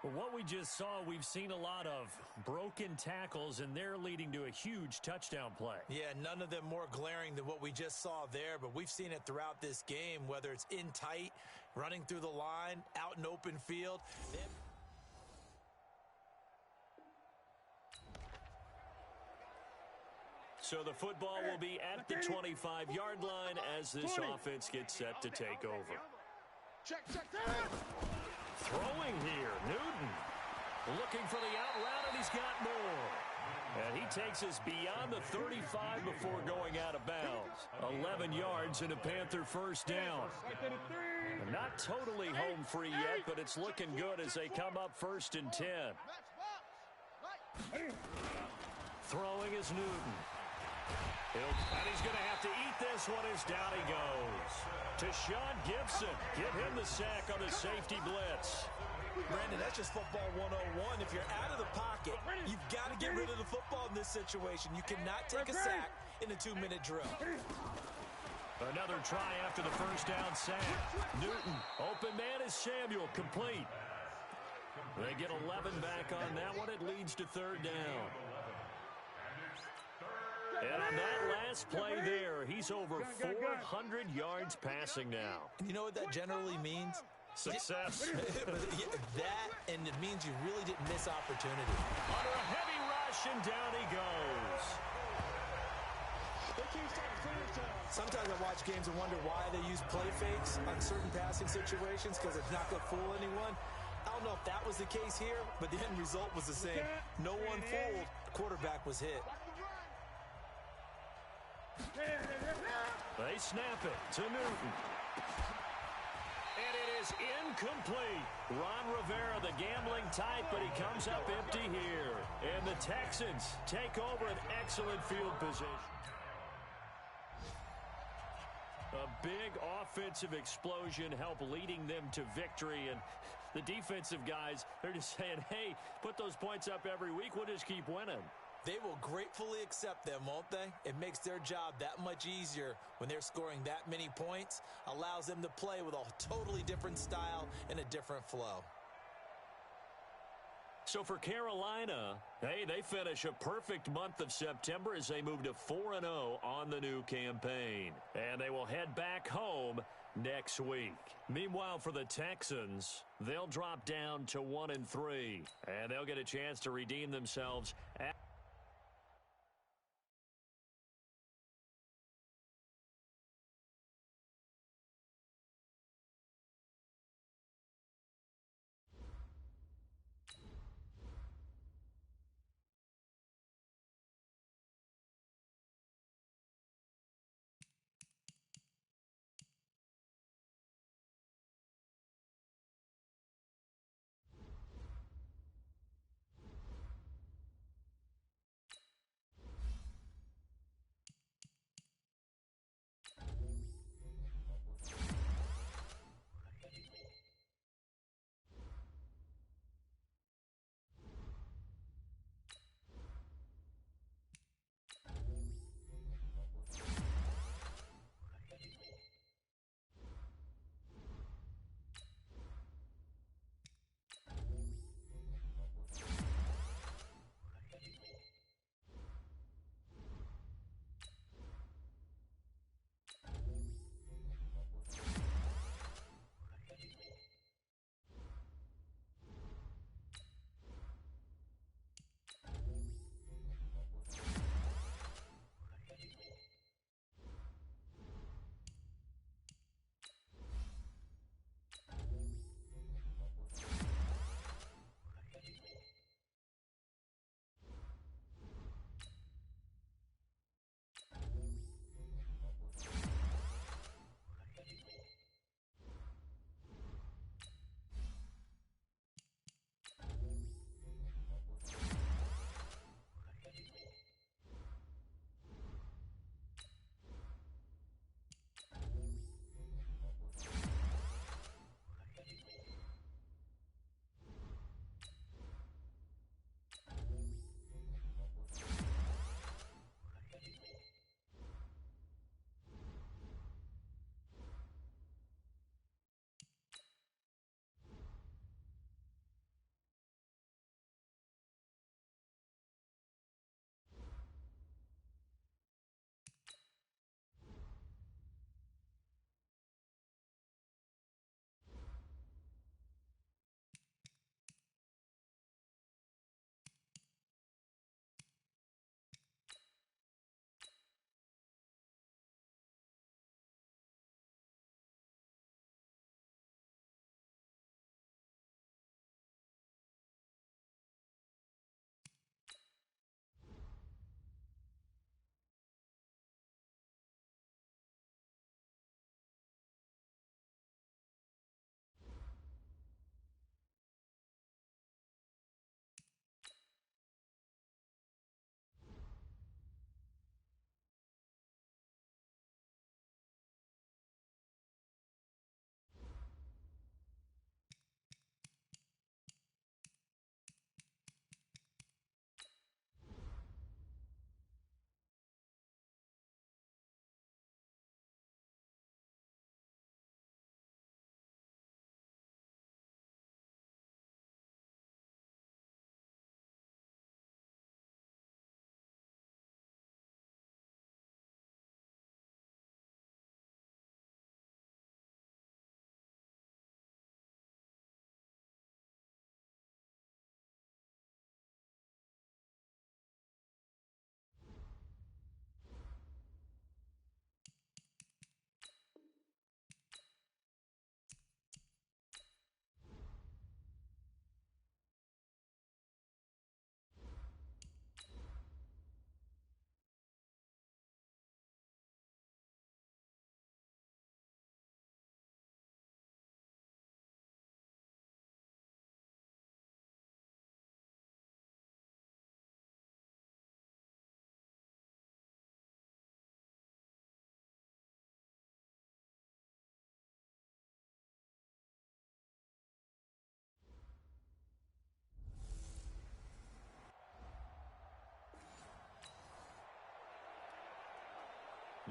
Well, what we just saw, we've seen a lot of broken tackles, and they're leading to a huge touchdown play. Yeah,
none of them more glaring than what we just saw there, but we've seen it throughout this game, whether it's in tight, running through the line, out in open field.
So the football will be at the 25-yard line as this offense gets set to take over.
Check.
Throwing here, Newton. Looking for the out route, and he's got more. And he takes us beyond the 35 before going out of bounds. 11 yards and a Panther first down. Not totally home free yet, but it's looking good as they come up 1st and 10. Throwing is Newton. And he's going to have to eat this one as down he goes. To Sean Gibson. Give him the sack on the safety blitz.
Brandon, that's just football 101. If you're out of the pocket, you've got to get rid of the football in this situation. You cannot take a sack in a 2-minute drill.
Another try after the first down sack. Newton, open man is Samuel, complete. They get 11 back on that one. It leads to 3rd down. And on that last play there, he's over 400 yards passing now.
And you know what that generally means?
Success.
That, and it means you really didn't miss opportunity.
Under a heavy rush, and down he goes.
Sometimes I watch games and wonder why they use play fakes on certain passing situations, because it's not going to fool anyone. I don't know if that was the case here, but the end result was the same. No one fooled. The quarterback was hit.
They snap it to Newton. And it is incomplete. Ron Rivera, the gambling type, but he comes up empty here. And the Texans take over an excellent field position. A big offensive explosion helped leading them to victory. And the defensive guys, they're just saying, hey, put those points up every week. We'll just keep winning.
They will gratefully accept them, won't they? It makes their job that much easier when they're scoring that many points, allows them to play with a totally different style and a different flow.
So for Carolina, hey, they finish a perfect month of September as they move to 4-0 on the new campaign. And they will head back home next week. Meanwhile, for the Texans, they'll drop down to 1-3, and they'll get a chance to redeem themselves at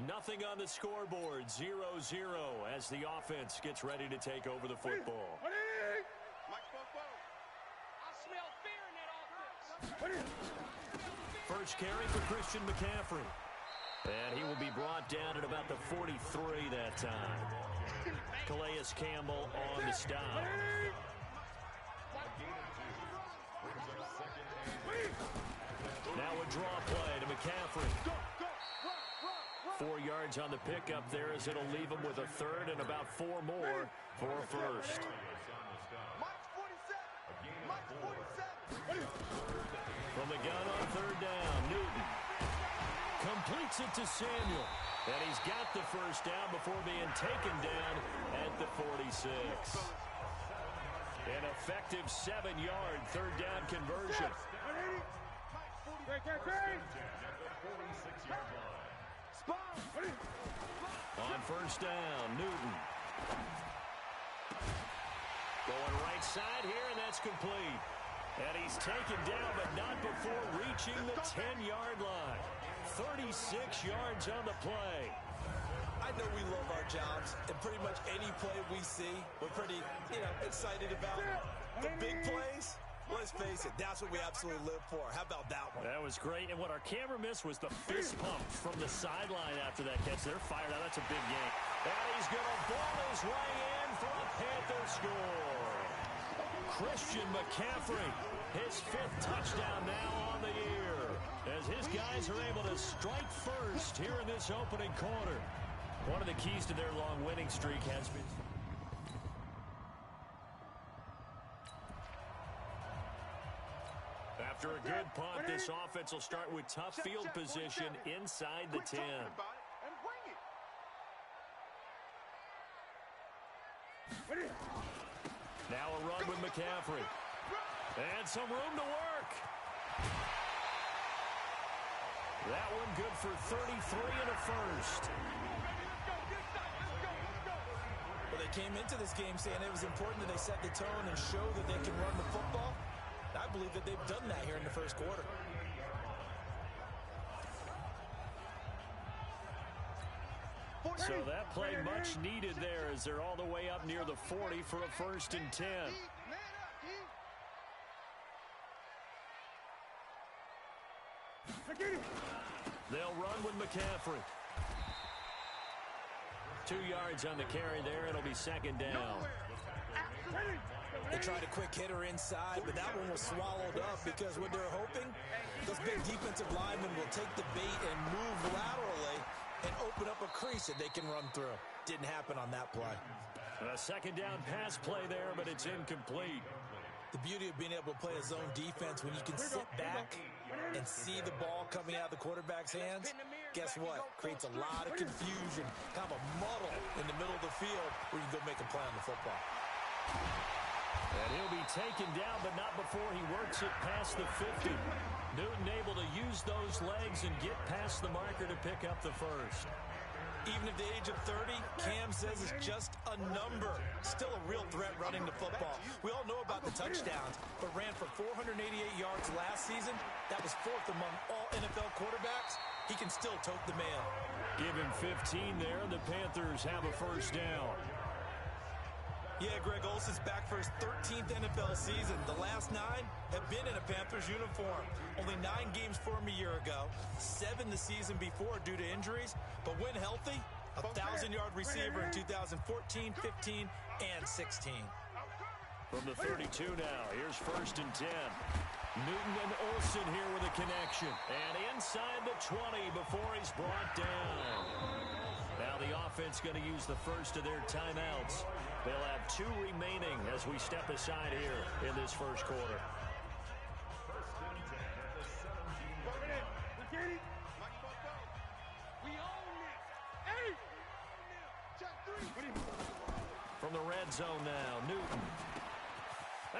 Nothing on the scoreboard, 0-0 as the offense gets ready to take over the football. First carry for Christian McCaffrey. And he will be brought down at about the 43 that time. Calais Campbell on the stop. Now a draw play to McCaffrey. 4 yards on the pickup there as it'll leave him with a third and about 4 more for a first. From the gun on third down, Newton completes it to Samuel. And he's got the first down before being taken down at the 46. An effective 7-yard third down conversion. On first down, Newton. Going right side here, and that's complete. And he's taken down, but not before reaching the 10-yard line. 36 yards on the play.
I know we love our jobs, and pretty much any play we see, we're pretty, excited about. The big plays, let's face it, that's what we absolutely live for. How about that one?
That was great, and what our camera missed was the fist pump from the sideline after that catch. They're fired out. That's a big game. And he's going to ball his way in for a Panther score. Christian McCaffrey, his 5th touchdown now on the year, as his guys are able to strike first here in this opening quarter. One of the keys to their long winning streak has been... After a good punt, this offense will start with tough field position inside the 10. Now a run with McCaffrey. And some room to work. That one good for 33 and a first.
Well, they came into this game saying it was important that they set the tone and show that they can run the football. I believe that they've done that here in the first quarter.
So that play much needed there as they're all the way up near the 40 for a 1st and 10. They'll run with McCaffrey. 2 yards on the carry there. It'll be 2nd down.
They tried a quick hitter inside, but that one was swallowed up because what they're hoping, those big defensive linemen will take the bait and move laterally and open up a crease that they can run through. Didn't happen on that play.
A 2nd down pass play there, but it's incomplete.
The beauty of being able to play a zone defense when you can sit back and see the ball coming out of the quarterback's hands, guess what? Creates a lot of confusion, kind of a muddle in the middle of the field where you can go make a play on the football.
And he'll be taken down, but not before he works it past the 50. Newton able to use those legs and get past the marker to pick up the first.
Even at the age of 30, Cam says it's just a number. Still a real threat running the football. We all know about the touchdowns, but ran for 488 yards last season. That was 4th among all NFL quarterbacks. He can still tote the mail.
Give him 15 there, and the Panthers have a first down.
Yeah, Greg Olsen's back for his 13th NFL season. The last 9 have been in a Panthers uniform. Only 9 games for him a year ago, 7 the season before due to injuries. But when healthy, a 1,000-yard receiver in 2014, 15, and 16.
From the 32 now, here's 1st and 10. Newton and Olsen here with a connection. And inside the 20 before he's brought down. Now the offense going to use the first of their timeouts. They'll have 2 remaining as we step aside here in this first quarter. From the red zone now, Newton.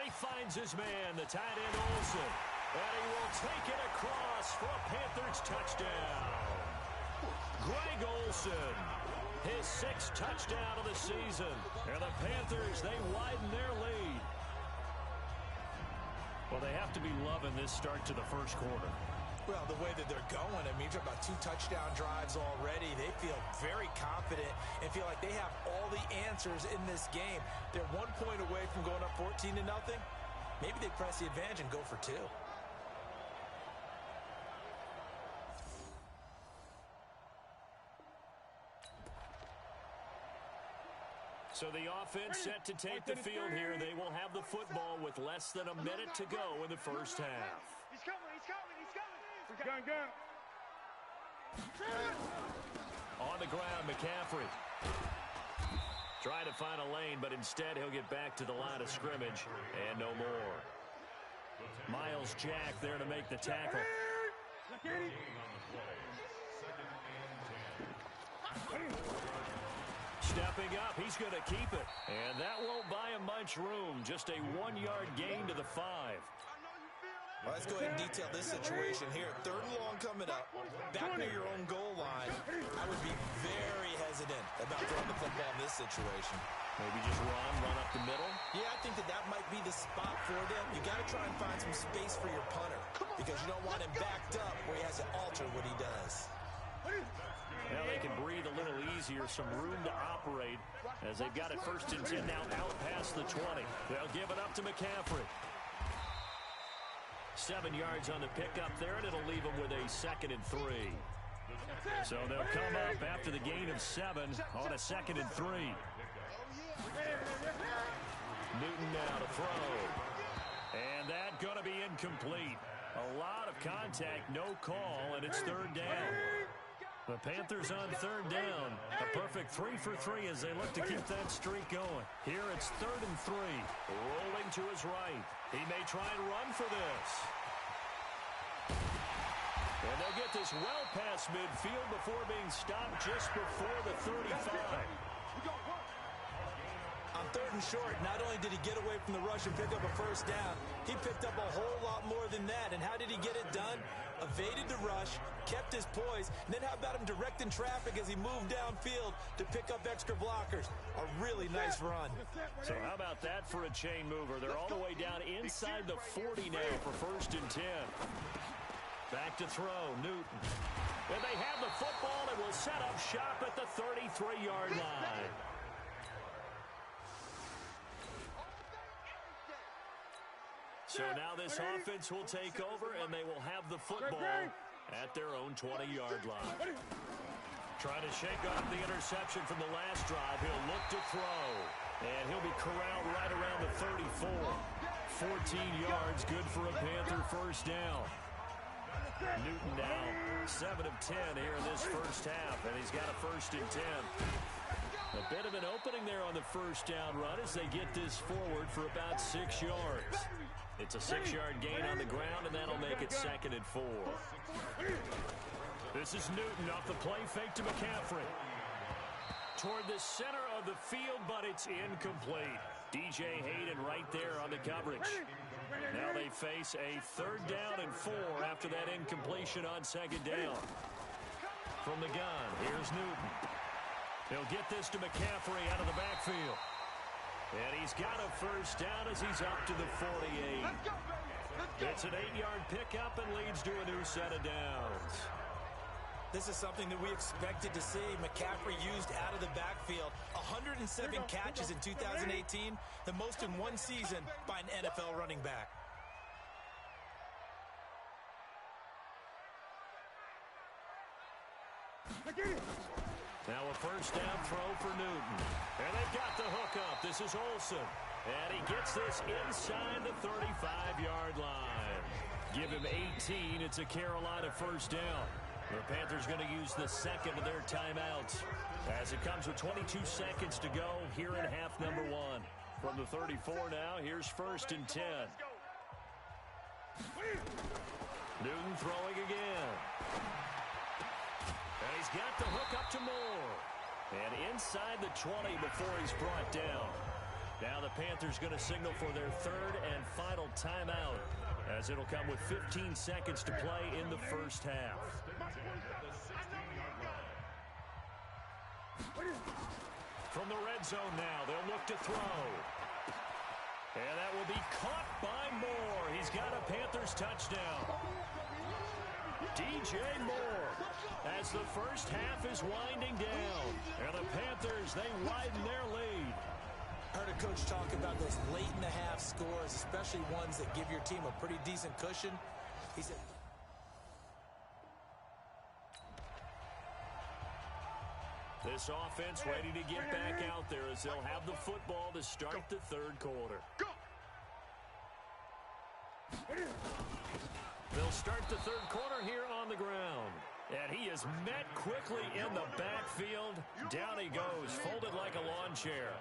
He finds his man, the tight end Olsen. And he will take it across for a Panthers touchdown. Greg Olsen, his 6th touchdown of the season. And the Panthers, they widen their lead. Well, they have to be loving this start to the first quarter.
Well, the way that they're going, I mean, you're talking about 2 touchdown drives already. They feel very confident and feel like they have all the answers in this game. They're 1 point away from going up 14-0. Maybe they press the advantage and go for 2.
So the offense set to take the field here. They will have the football with less than a minute to go in the first half.
He's coming, he's coming, he's coming.
Gun.
On the ground, McCaffrey. Trying to find a lane, but instead he'll get back to the line of scrimmage and no more. Miles Jack there to make the tackle. Stepping up, he's going to keep it. And that won't buy him much room. Just a 1-yard gain to the 5.
Well, let's go ahead and detail this situation here. 3rd and long coming up. Back near your own goal line. I would be very hesitant about throwing the football in this situation.
Maybe just run up the middle.
Yeah, I think that might be the spot for them. You got to try and find some space for your punter because you don't want him backed up where he has to alter what he does.
Now they can breathe a little easier, some room to operate as they've got it 1st and 10 now out past the 20. They'll give it up to McCaffrey. 7 yards on the pickup there, and it'll leave them with a 2nd and 3. So they'll come up after the gain of 7 on a 2nd and 3. Newton now to throw. And that going to be incomplete. A lot of contact, no call, and it's 3rd down. The Panthers on 3rd down. A perfect 3 for 3 as they look to keep that streak going. Here it's 3rd and 3. Rolling to his right. He may try and run for this. And they'll get this well past midfield before being stopped just before the 35.
On 3rd and short, not only did he get away from the rush and pick up a 1st down, he picked up a whole lot more than that. And how did he get it done? Evaded the rush, kept his poise, and then how about him directing traffic as he moved downfield to pick up extra blockers? A really nice run.
So how about that for a chain mover? They're all the way down inside the 40 now for 1st and 10. Back to throw, Newton. And they have the football and will set up shop at the 33-yard line. So now this offense will take over, and they will have the football at their own 20-yard line. Trying to shake off the interception from the last drive. He'll look to throw, and he'll be corralled right around the 34. 14 yards, good for a Panther 1st down. Newton now 7 of 10 here in this 1st half, and he's got a 1st and 10. A bit of an opening there on the 1st down run as they get this forward for about 6 yards. It's a 6-yard gain on the ground, and that'll make it 2nd and 4. This is Newton off the play fake to McCaffrey. Toward the center of the field, but it's incomplete. DJ Hayden right there on the coverage. Now they face a 3rd down and 4 after that incompletion on 2nd down. From the gun, here's Newton. He'll get this to McCaffrey out of the backfield. And he's got a 1st down as he's up to the 48. It's an 8-yard pickup and leads to a new set of downs.
This is something that we expected to see. McCaffrey used out of the backfield. 107 catches in 2018, the most in one season by an NFL running back.
Now a 1st down throw for Newton. And they've got the hook up. This is Olsen. And he gets this inside the 35-yard line. Give him 18. It's a Carolina 1st down. The Panthers going to use the 2nd of their timeouts as it comes with 22 seconds to go here in half number 1. From the 34 now, here's 1st and 10. Newton throwing again. And he's got the hook up to Moore. And inside the 20 before he's brought down. Now the Panthers going to signal for their 3rd and final timeout as it'll come with 15 seconds to play in the 1st half. From the red zone now, they'll look to throw. And that will be caught by Moore. He's got a Panthers touchdown. DJ Moore as the first half is winding down. And the Panthers, they widen their lead.
I heard a coach talk about those late-in-the-half scores, especially ones that give your team a pretty decent cushion. He said...
This offense ready to get back out there as they'll have the football to start the third quarter. They'll start the third quarter here on the ground. And he is met quickly in the backfield. Down he goes, folded like a lawn chair.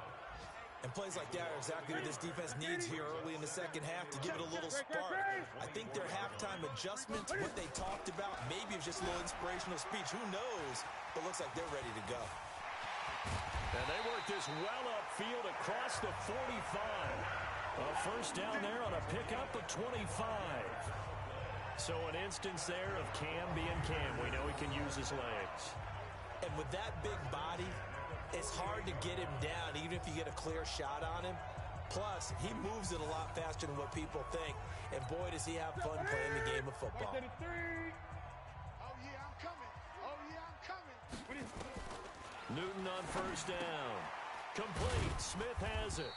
And plays like that are exactly what this defense needs here early in the second half to give it a little spark. I think their halftime adjustment, what they talked about, maybe it was just a little inspirational speech. Who knows? But looks like they're ready to go.
And they work this well upfield across the 45. A first down there on a pickup of 25. So an instance there of Cam being Cam. We know he can use his legs.
And with that big body, it's hard to get him down, even if you get a clear shot on him. Plus, he moves it a lot faster than what people think. And boy, does he have fun playing the game of football.
Oh, yeah, I'm coming. Oh, yeah, I'm coming.
Newton on first down. Complete. Smith has it.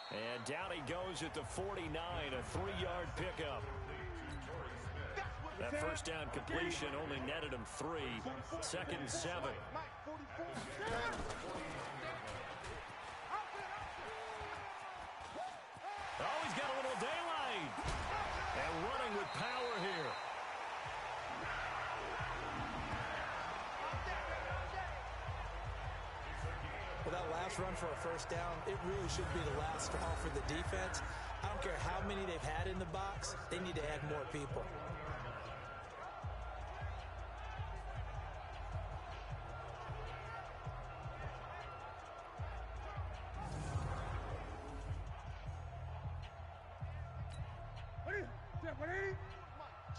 And down he goes at the 49, a 3-yard pickup. That first down completion only netted him 3. Second and 7. Oh, he's got a little daylight. And running with power here.
Well, that last run for a first down, it really should be the last straw for the defense. I don't care how many they've had in the box. They need to add more people.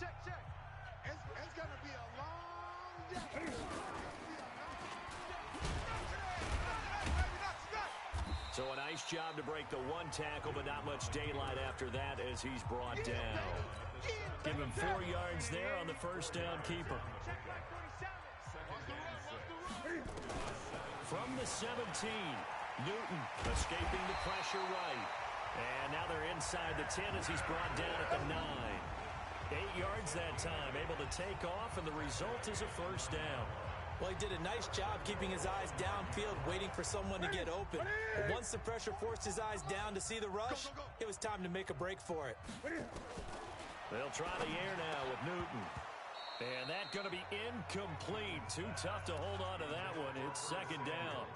Check. It's going to be a long day.
So a nice job to break the one tackle, but not much daylight after that as he's brought down. Give him 4 yards there on the first down keeper. From the 17, Newton escaping the pressure right. And now they're inside the 10 as he's brought down at the 9. 8 yards that time, able to take off, and the result is a first down.
Well, he did a nice job keeping his eyes downfield, waiting for someone to get open. But once the pressure forced his eyes down to see the rush, it was time to make a break for it.
They'll try the air now with Newton. And that's going to be incomplete. Too tough to hold on to that one. It's second down.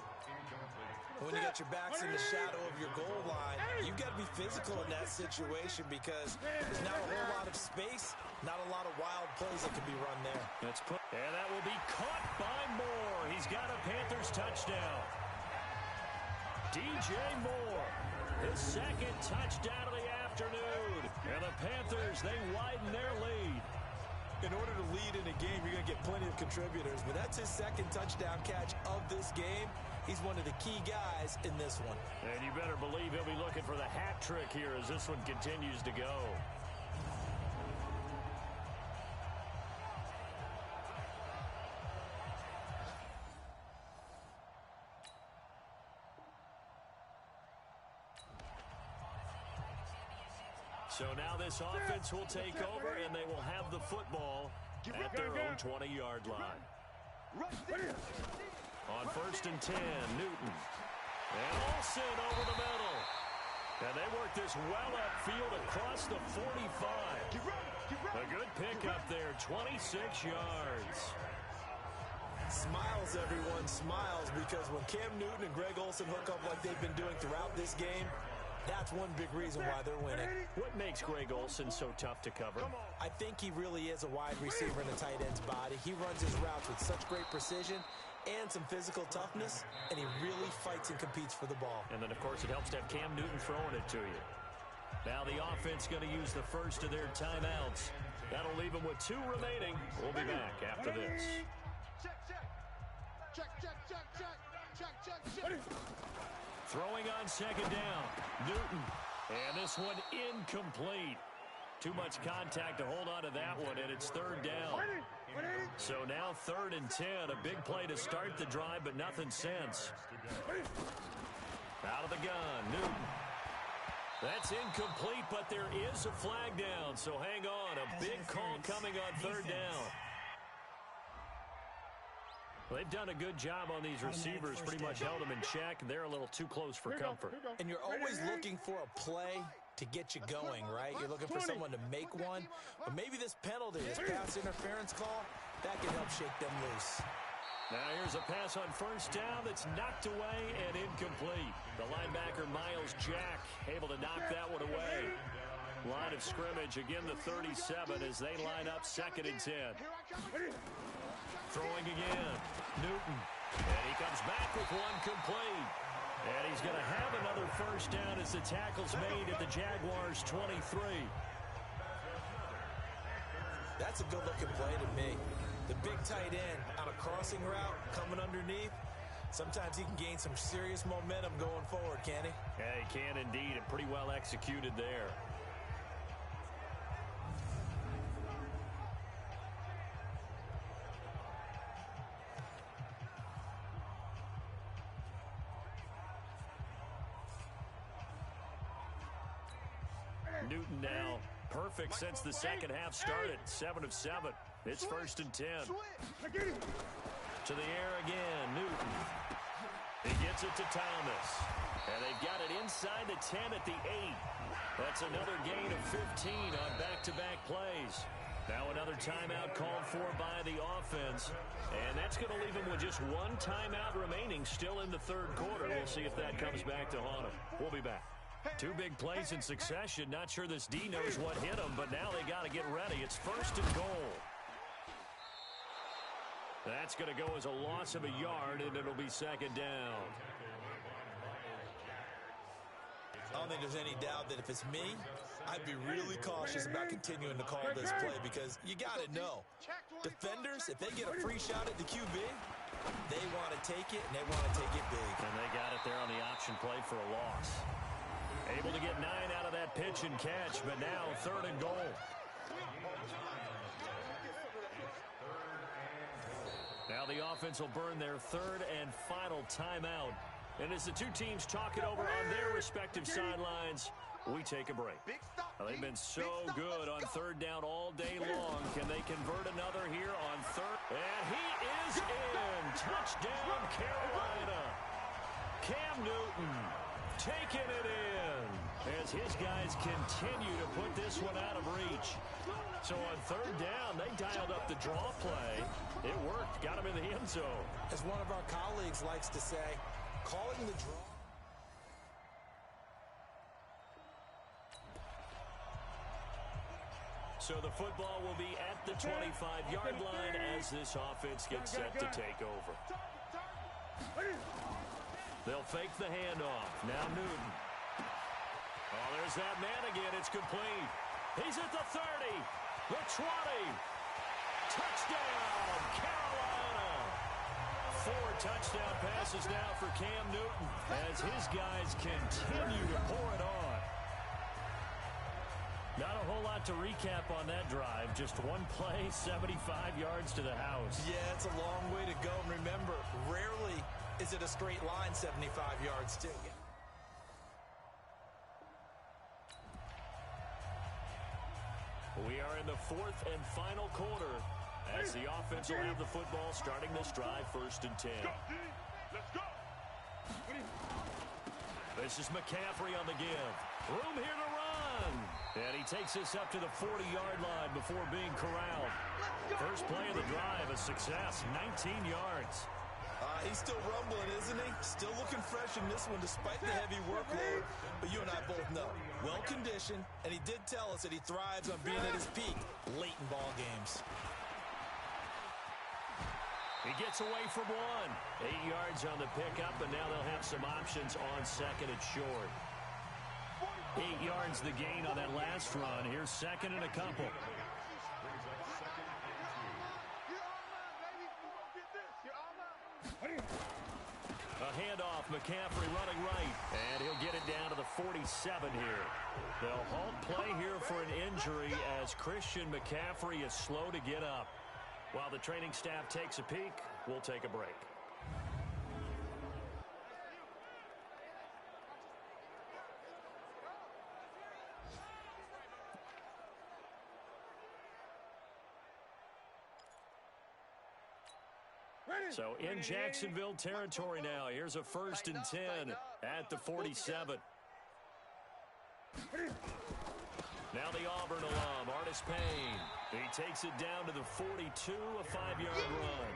When you got your backs in the shadow of your goal line, you've got to be physical in that situation because there's not a whole lot of space, not a lot of wild plays that can be run there.
And that will be caught by Moore. He's got a Panthers touchdown. DJ Moore, his second touchdown of the afternoon. And the Panthers, they widen their lead.
In order to lead in a game, you're going to get plenty of contributors, but that's his second touchdown catch of this game. He's one of the key guys in this one.
And you better believe he'll be looking for the hat trick here as this one continues to go. So now this offense will take over, and they will have the football at their own 20-yard line. On first and 10, Newton. And Olsen over the middle. And they work this well upfield across the 45. A good pickup there, 26 yards.
Smiles, everyone, smiles, because when Cam Newton and Greg Olsen hook up like they've been doing throughout this game, that's one big reason why they're winning.
What makes Greg Olsen so tough to cover?
I think he really is a wide receiver in a tight end's body. He runs his routes with such great precision and some physical toughness, and he really fights and competes for the ball.
And then, of course, it helps to have Cam Newton throwing it to you. Now the offense going to use the first of their timeouts. That'll leave them with 2 remaining. We'll be back after this.
Check.
Throwing on second down, Newton. And this one incomplete. Too much contact to hold on to that one, and it's third down. So now 3rd and 10. A big play to start the drive, but nothing since. Out of the gun, Newton. That's incomplete, but there is a flag down, so hang on. A big call coming on 3rd down. They've done a good job on these receivers, pretty much held them in check. They're a little too close for comfort.
And you're always looking for a play to get you going, right? You're looking for someone to make one. But maybe this penalty, this pass interference call, that can help shake them loose.
Now here's a pass on 1st down that's knocked away and incomplete. The linebacker, Miles Jack, able to knock that one away. Line of scrimmage, again the 37 as they line up 2nd and 10. Throwing again, Newton. And he comes back with one complete. And he's going to have another 1st down as the tackle's made at the Jaguars' 23.
That's a good-looking play to me. The big tight end on a crossing route coming underneath. Sometimes he can gain some serious momentum going forward, can he?
Yeah, he can indeed, and pretty well executed there. Newton now perfect since the second half started. 7 of 7. It's 1st and 10. To the air again, Newton. He gets it to Thomas. And they've got it inside the 10 at the 8. That's another gain of 15 on back-to-back plays. Now another timeout called for by the offense. And that's going to leave them with just one timeout remaining still in the 3rd quarter. We'll see if that comes back to haunt them. We'll be back. 2 big plays in succession. Not sure this D knows what hit them, but now they got to get ready. It's 1st and goal. That's going to go as a loss of a yard, and it'll be 2nd down.
I don't think there's any doubt that if it's me, I'd be really cautious about continuing to call this play because you got to know. Defenders, if they get a free shot at the QB, they want to take it, and they want to take it big.
And they got it there on the option play for a loss. Able to get 9 out of that pitch and catch, but now 3rd and goal. Now the offense will burn their 3rd and final timeout. And as the two teams talk it over on their respective sidelines, we take a break. Well, they've been so good on 3rd down all day long. Can they convert another here on 3rd? And he is in. Touchdown, Carolina. Cam Newton taking it in as his guys continue to put this one out of reach. So on 3rd down, they dialed up the draw play. It worked. Got him in the end zone.
As one of our colleagues likes to say, calling the draw.
So the football will be at the 25-yard line as this offense gets set to take over. They'll fake the handoff. Now Newton. Oh, there's that man again. It's complete. He's at the 30, the 20. Touchdown, Carolina. 4 touchdown passes now for Cam Newton as his guys continue to pour it on. Not a whole lot to recap on that drive. Just one play, 75 yards to the house.
Yeah, it's a long way to go. And remember, rarely is it a straight line 75 yards to you.
We are in the 4th and final quarter as the offense will have the football starting this drive 1st and 10.
Let's go.
This is McCaffrey on the give. Room here to run. And he takes this up to the 40-yard line before being corralled. First play of the drive, a success, 19 yards.
He's still rumbling, isn't he? Still looking fresh in this one despite the heavy workload. But you and I both know, well-conditioned, and he did tell us that he thrives on being at his peak late in ball games.
He gets away from one. 8 yards on the pickup, and now they'll have some options on 2nd and short. 8 yards the gain on that last run. Here's 2nd and a couple. A handoff, McCaffrey running right, and he'll get it down to the 47 here. They'll halt play here for an injury as Christian McCaffrey is slow to get up. While the training staff takes a peek, we'll take a break. So in Jacksonville territory now. Here's a 1st and 10 at the 47. Now the Auburn alum, Artis Payne. He takes it down to the 42, a 5-yard run.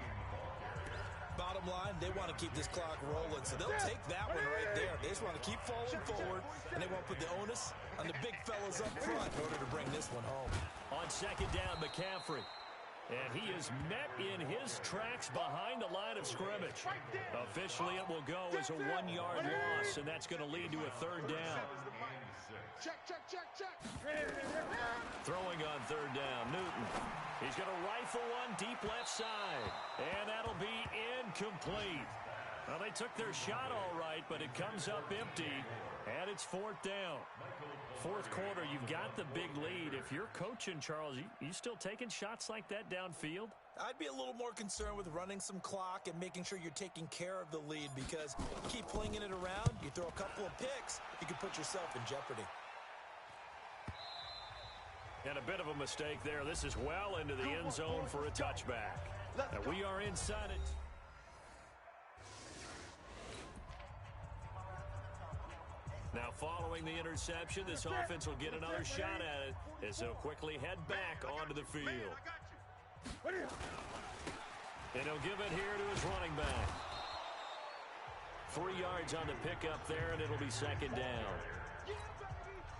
Bottom line, they want to keep this clock rolling, so they'll take that one right there. They just want to keep falling forward, and they won't put the onus on the big fellas up front in order to bring this one home.
On 2nd down, McCaffrey. And he is met in his tracks behind the line of scrimmage. Officially, it will go as a 1-yard loss, and that's going to lead to a 3rd down.
Check, check, check, check.
Throwing on 3rd down, Newton. He's going to rifle one deep left side, and that'll be incomplete. Well, they took their shot all right, but it comes up empty, and it's 4th down. 4th quarter, you've got the big lead. If you're coaching, Charles, you still taking shots like that downfield?
I'd be a little more concerned with running some clock and making sure you're taking care of the lead, because you keep flinging it around, you throw a couple of picks, you can put yourself in jeopardy.
And a bit of a mistake there. This is well into the end zone for a touchback. And we are inside it. Now, following the interception, this offense will get another shot at it as they'll quickly head back onto the field. And he'll give it here to his running back. 3 yards on the pickup there, and it'll be 2nd down.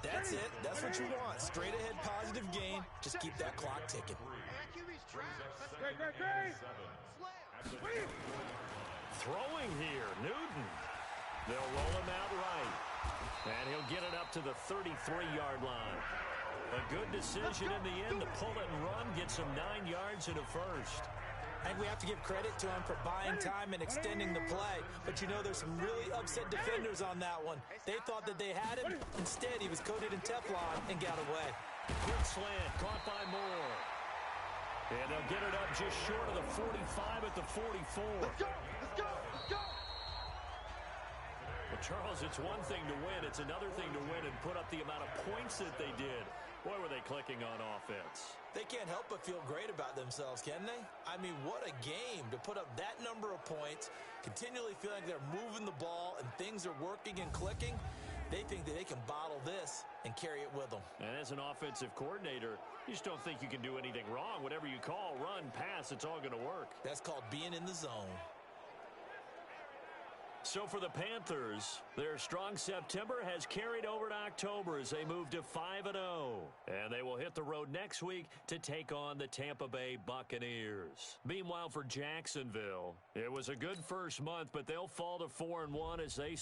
That's it. That's what you want. Straight ahead positive gain. Just keep that clock ticking.
Throwing here, Newton. They'll roll him out right. And he'll get it up to the 33-yard line. A good decision in the end to pull it and run, get some 9 yards and a 1st.
I think we have to give credit to him for buying time and extending the play. But you know, there's some really upset defenders on that one. They thought that they had him. Instead, he was coated in Teflon and got away.
Good slant, caught by Moore. And they'll get it up just short of the 45 at the 44.
Let's go, let's go, let's go.
Well, Charles, it's one thing to win. It's another thing to win and put up the amount of points that they did. Boy, were they clicking on offense.
They can't help but feel great about themselves, can they? I mean, what a game to put up that number of points, continually feeling like they're moving the ball and things are working and clicking. They think that they can bottle this and carry it with them.
And as an offensive coordinator, you just don't think you can do anything wrong. Whatever you call, run, pass, it's all going to work.
That's called being in the zone.
So for the Panthers, their strong September has carried over to October as they move to 5-0. And they will hit the road next week to take on the Tampa Bay Buccaneers. Meanwhile, for Jacksonville, it was a good first month, but they'll fall to 4-1 as they